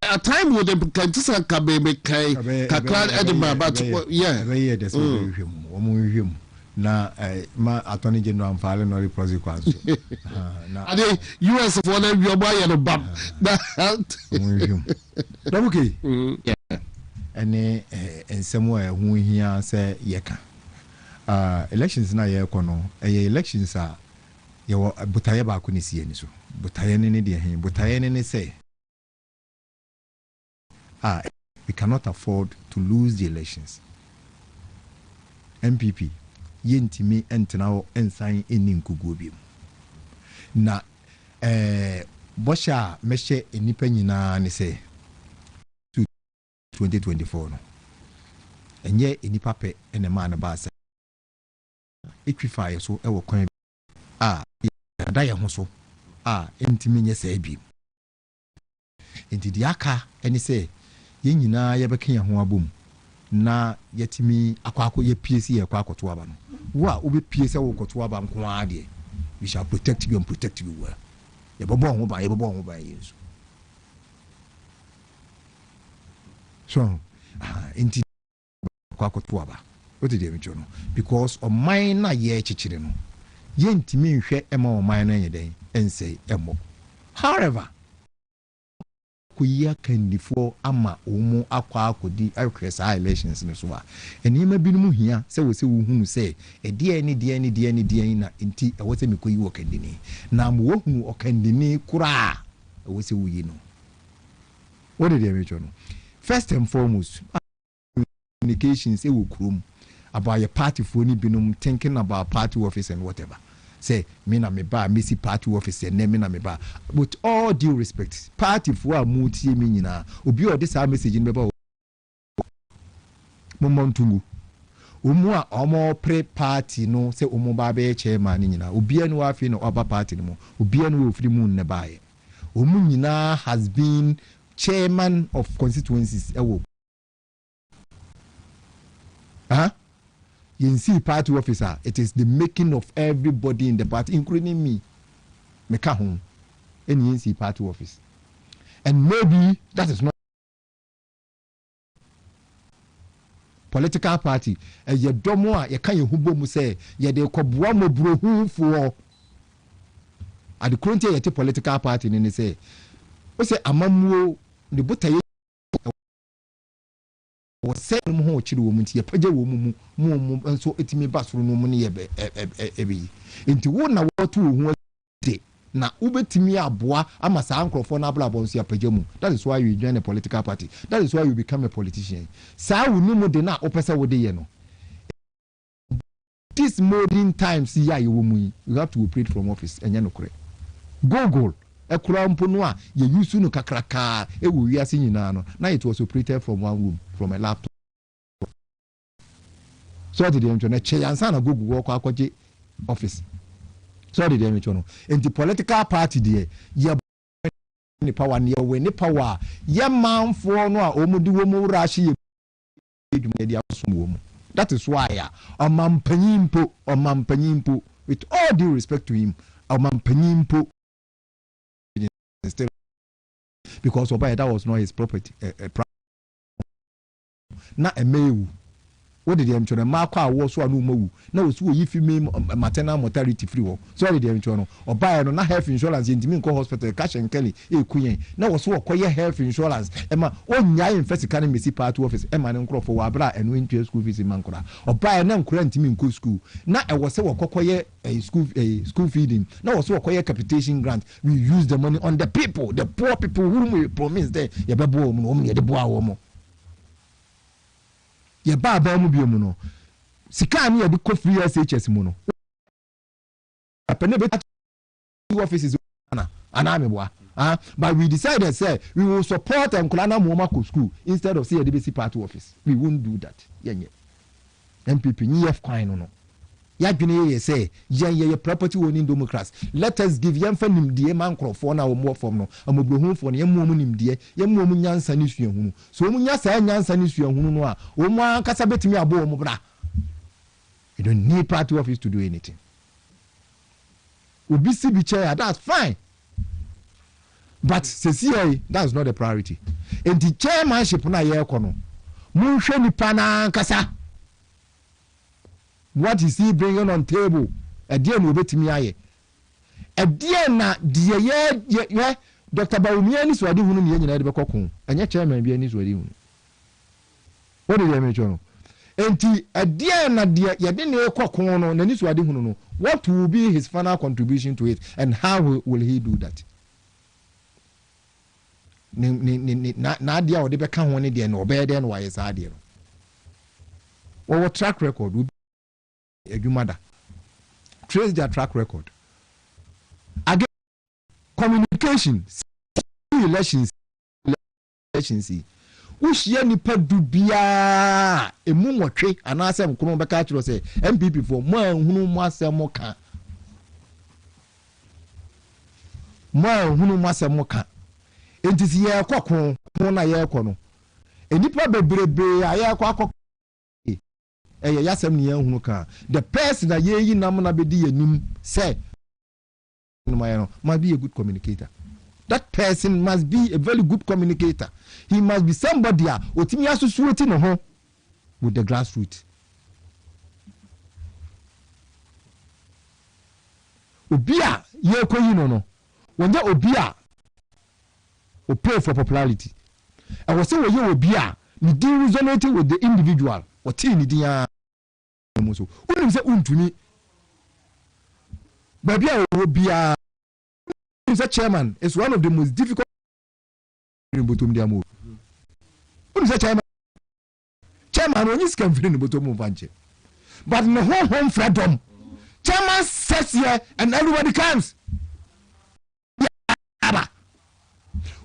a time with them Nkansah kabebe kai kakran edema but yeah that's what na ma attorney general amfale no prosecute na ade US for na wi oba ye no bam na okay ene ensemo a hu hia se yeka elections na ye kono elections a ye butaye ba ko ni sie ni so butaye ne de hen butaye ne say we cannot afford to lose the elections. MPP yentimi entena ensan eni nkuguo bi na bosha meshe enipa nyina ne se 2024 no enye enipa pe ene ma na ba se etwifa so ewo kwan da ye ho so entimi nye se bi enti di aka eni se ye nyina ye beka ye ho abom na yetimi akwako ye PSC ye kwako to aba no wo a obe PSC wo koto aba nko ade we shall protect you and protect you well ye bobo ho ba yesu so enti kwako to aba what did you no because o mine na ye chichire no ye ntimi nhwe ema o mine na ye den ense emo however kuya kandifo ama omo akwa akodi akwesa elections ne so a enima binum hia se wo se wo hunu se de na enti e wo se mekoyi wo kandini na mo wo hunu okandini kura e wo se wo yi no what did you know first and foremost communications e wo krom about your party for ni binum thinking about party office and whatever say me na me ba me si party office and me na me ba with all due respect party for a mutie me nyina obi o this message ni be ba mo montungu omu a omo pre party no say omo ba be chairman nyina obi anu afi no oba party no obi anu ofiri mu ne bae omu nyina has been chairman of constituencies ewo you see party officer, it is the making of everybody in the party, including me. Meka home. And you see party office. And maybe that is not political party ye domo a ye kan ye hubo mu say ye de koboa mobrohufo at the current ye te political party ni say o say amamuo ne botaye o say mu ho chiri wo mu nti ye page wo mu nso etimi basoro no mu ne ye ebe nti wo na wo to ho de na ubetimi aboa ama saa nkrofo na ablabo nso apagya mu. That is why you join a political party. That is why you become a politician. Saa wonu mu de na opese wo de ye no. This modern times ya ye wo mu, you have to operate from office enya no kore. Google ekura mpo no a ye use no kakraka e wo wiase nyina no. Na it was operated from one room, from a laptop. So did them na che yansa na Google wo kwa akwaje office. So did them no. In the political party there, ye ni power ni we ni power ye manfo no a omudi wo mu rashi ye dwumadi asom wo mu. That is why omampanyimpo with all due respect to him omampanyimpo because Obaya that was not his property na emewu. What did them chona makwa wo so anu mawu na wo so yi fi maternal mortality free wo. So did them chona Obaya no na health insurance ntimi nko hospital cash and kelly e kuyen na wo so okoye health insurance ema onya infest kan mesi part office ema ne nkrofo wa bra enu into school fees mankora Obaya na nkora ntimi nko school na e wo se wo kokoye school feeding na wo so okoye capitation grant. We use the money on the people, the poor people whom we promise there ye bebo mu no ye de boa wo mo ye ba mu bi mu no sika ni ye de ko free SHS mu no apene be offices ana meboa but we decided say we will support Nkolana Muomako school instead of say the BC party office. We won't do that yenye MPP ni F kwine no ya dwene ye say ye property owning democrats. Let us give yem fanim die man krofo na wo mo fom no amobrohunfo no yem mo nimdie yem mo nyansa ni suahunu so mo nyasa nyansa ni suahunu no a wo mo ankasa betimi abo mo bra. You don't need party office to do anything. Obi si bi chair, that's fine, but CCA that's not the priority. And the chairmanship na ye kono mo hwe nipa na ankasa. What is he bringing on table? A dear no betimi aye. A dear na dear ye Dr. Bawumia ni swadi hunu ni nyina de bekokon. Anya chairman bia ni swadi hunu. What did you mention? Enti a dear na dear ye de ne kokon no na ni swadi hunu no. What will be his final contribution to it and how will he do that? Na dear o de beka ho ne dear no obey de no why is a dear. Our track record will Edumada. Trace their track record. Again, communication, elections. Which ye nipa dubia emu nwotwe anase mkono beka chiro say MPP for mo hunu mo asem ka. Mo hunu mo asem ka. Entisi ye kokon na ye kono. Enipa bebrebe aye akọ yasem ni ehunu ka the person that ye nam na bedi yanim say must be a good communicator. That person must be a very good communicator. He must be somebody otimi associate no ho with the grassroots. Obia ye koyi no when you obia o pay for popularity. I was saying you obia ni deal resonating with the individual. Otini dia muso unim se untumi babia obia is a chairman is one of the most difficult in bottom dia mo unim se chairman when you can feel in bottom vanche but no home freedom chairman sits here and everybody comes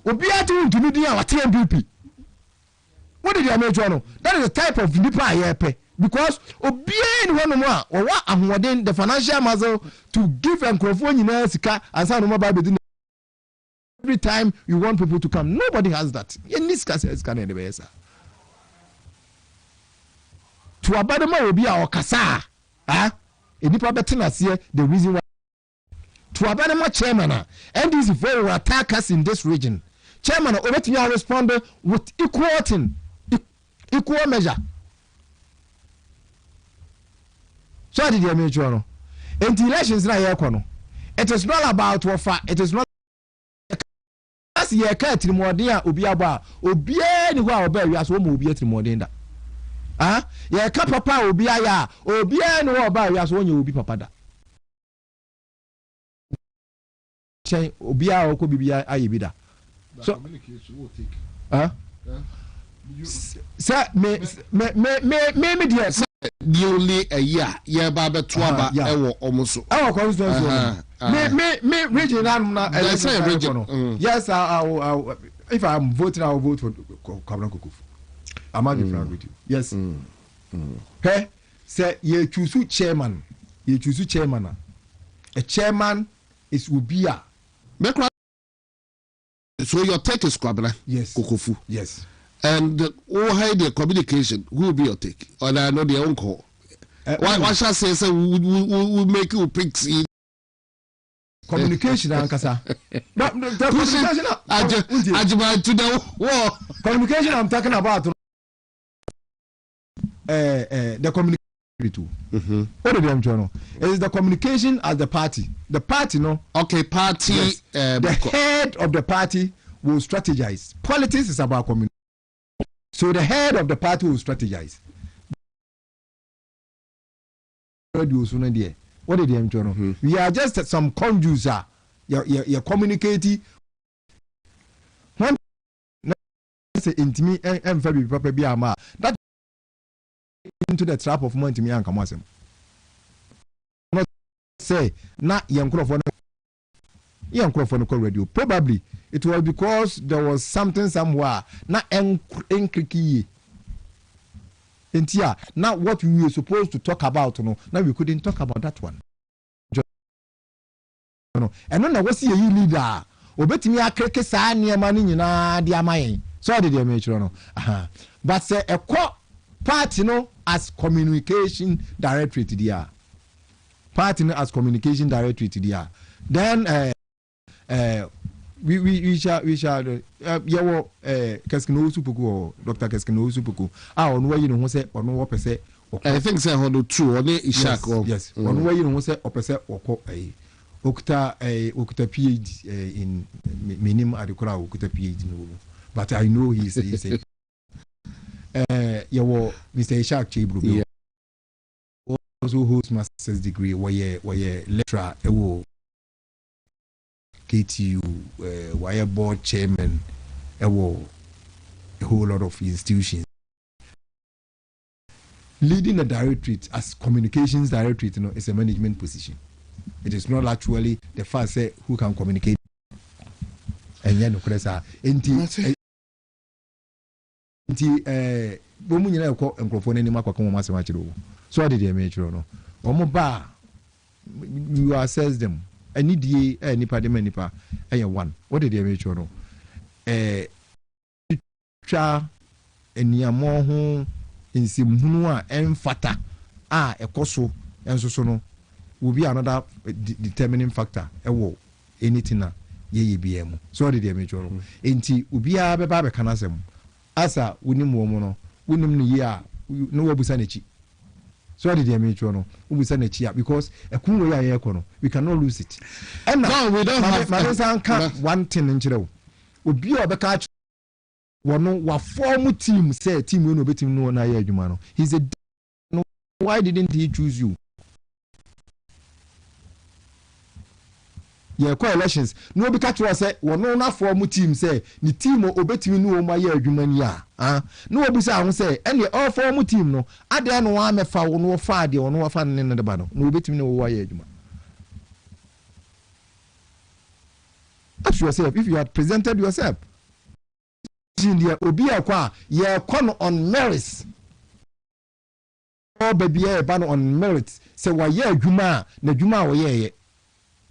obia to untumi dia what MPP. What did you make no? That is the type of nipa ayepe because obia ni hono mo a owa ahoden the financial muscle to give enkrofo nyina sika ansa no mobile be. Every time you want people to come, nobody has that. In this case can any be sir. To abadema obia okasa nipa betina se the reason why to abadema chairman and this very attack us in this region. Chairman obetimi respond with equal measure. So did you make sure? And the elections na yekono. It is not about wafa. It is not. As ye ka trimodin a obi aba obi ani ho a oba wiase wo ma obi trimodin da. Ah, ye ka papa obi aya obi ani ho oba wiase wo nya obi papa da. Chen obi a okọ bibia aye bi da. So Sir, me dear, nearly a year, yeah, Baba Twaba, almost. Our constituency. Me, region. Yes, if I'm voting, I'll vote for Kwaku. I might be frank with you. Yes. Hey, say, you choose chairman. You choose chairman. A chairman is Ubia. So your take is Kwabena? Yes. Kokofu? Yes. And hide the communication. Who will be your take? Or I know their own call. Why shall I say we make you picks in communication, Nkansah. Communication I'm talking about. The communication. What did you know? It is the communication as the party. The party, no. Okay, party. Yes. The head of the party will strategize. Politics is about communication. So the head of the party will strategize. What did you know? We are just some conducer. You're communicating. One say intimi and very proper be ama. That into the trap of WONTUMI and Nkansah. Not say na yankrofo radio. Probably it was because there was something somewhere na enkriki. Entia now what we were supposed to talk about, no, now we couldn't talk about that one. And then I was see you leader. Obetimi akreke saa niema ni nyina di amayen. So did you make sure no? But say a party no as communication directorate there. Party no as communication directorate there. Then we shall yawo Keskino Supuku, Dr. Keskino Supuku. On where you know say or no percent. I think say on 2 on Ishak. Yes. On where you know say or percent or Okuta PhD in minim adikura Okuta PhD no. But I know he's a yawo Mr. Ishak Chibru. Also holds master's degree where lecturer ewo KTU wire board chairman ewo a whole lot of institutions. Leading a directorate as communications directorate, you know, is a management position. It is not actually the first say who can communicate. And yet no kresa bomu nyina ekọ enkrofo ni makwa kan masema chiro. So what did they make sure no? Omo ba you assess them. Any DA nipa de nipa one. What did they make sure no? Twa eniamo ho nsimhunu a emfata ekoso enso no will be another determining factor ewo anything na ye BM. So what did they make sure no? Enti ubia beba be kanasem asa wonim wo mu no wonim ne ye a no wabusa na chi. So what did they make sure no? Wabusa na chi because ekunwo ya ye no we cannot lose it. And no, we don't have one thing in chiro. Obi obeka wono wa form team say team we no betim no na ye adwuma no. He's a no, why didn't he choose you? Yeah, elections. No be catch was say wono na form team say ni team obetimi no ma ye adwuma ni a. No obi say ahun say any all form team no ade no wa mefa wono fa de wono wa fa ne ne de ba no. No obetimi no wa ye adwuma. Ask yourself if you had presented yourself. Obi akwa ye kon on merits. Oh baby ye ban on merits. Say wa ye adwuma na adwuma wo ye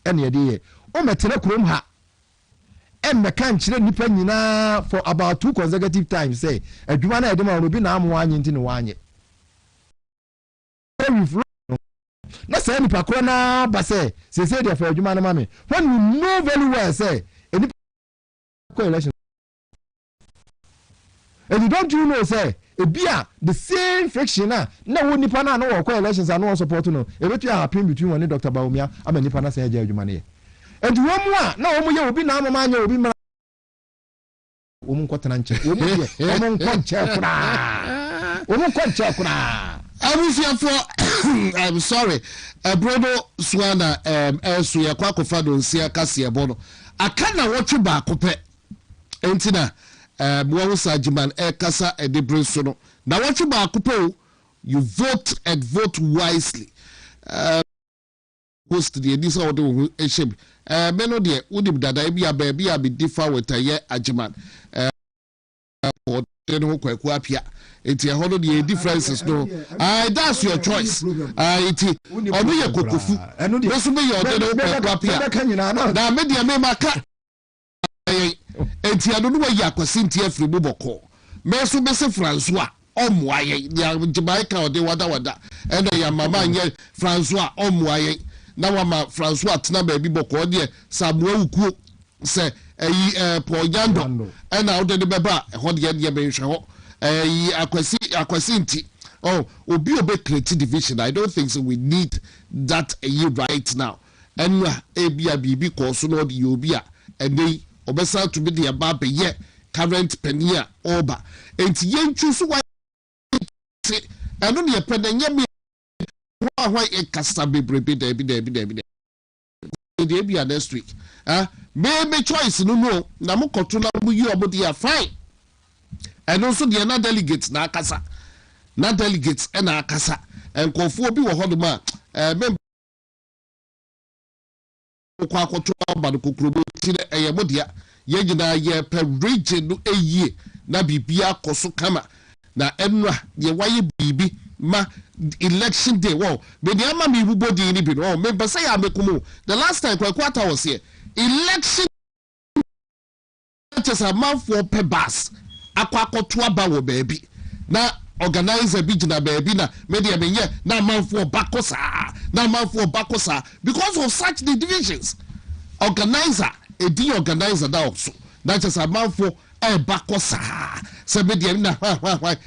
ene ye de o metene krom ha meka nkyere nipa nyina for about 2 consecutive times say adwuma na edema no bi na amwo anye nti ne wanye na say nipa kro na ba say dey for adwuma na mame when you know very well say any election and you don't you know say ebia the same friction na wo nipa na no wo elections and no support no ebetu happen between one Dr. Bawumia ama nipa na say adwuma ne and wo mu a na wo mu ye obi na amama anya obi mra wo mu kwatana nche wo mu ye wo mu nkonche kura I'm sorry brodo Swana so ye Kwaku fado nsia kase e bono aka na wotwe ba akopɛ entina wo sajiman kasa e de brinso no na wotwe ba akopɛ you vote and vote wisely post the edisa wo de wo ehye me no de wodim dada bia bia be differ with aye ajiman or no Kwaku apia enti e hono the differences no that's your choice enti obi ye kokofu no so be your de no Kwaku apia na me de me maka enti ado no wa ya kwase enti afri bu boko me so be se François omuaye ya Jamaica ode wada eno ya mama nye François omuaye na wa ma François tena ba bi boko de Samuel Ukuo se Paul Yando ena ode de beba ho de be nhwe ho akwasi nti obi create division. I don't think so we need that right now and ebia bibi ko so no de obi a ene obesa to be the ababa ye current penny oba enti yentwu so wa eno ne penanya me wa e kasa bebrebe da bi the ebia next week me choice no na mo koto na mo yi obo dia fine and also the na delegates na akasa na delegates and akasa enkofo obi wo hodoma member kwa akoto ba no kokrobo ti na eyemo dia ye gina ye per region no eyie na bibia koso kama na enwa ye waye bibi ma election day wo be dey ama me bubodi ni bi no me pese ya mekumu the last time Kwaku was here election just a month for per bus akwakoto aba wo baby na organizer bi gina baby na media menye na manfo bakosa because of such the divisions organizer organizer that also that just a manfo bakosa se media na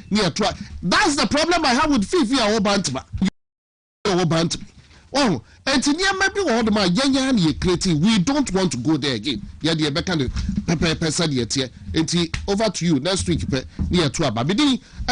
near try. That's the problem I have with Fifi or Bantama. Oh, and maybe what my young creating, we don't want to go there again. Yeah, the American pepper over to you next week near to Ababidi.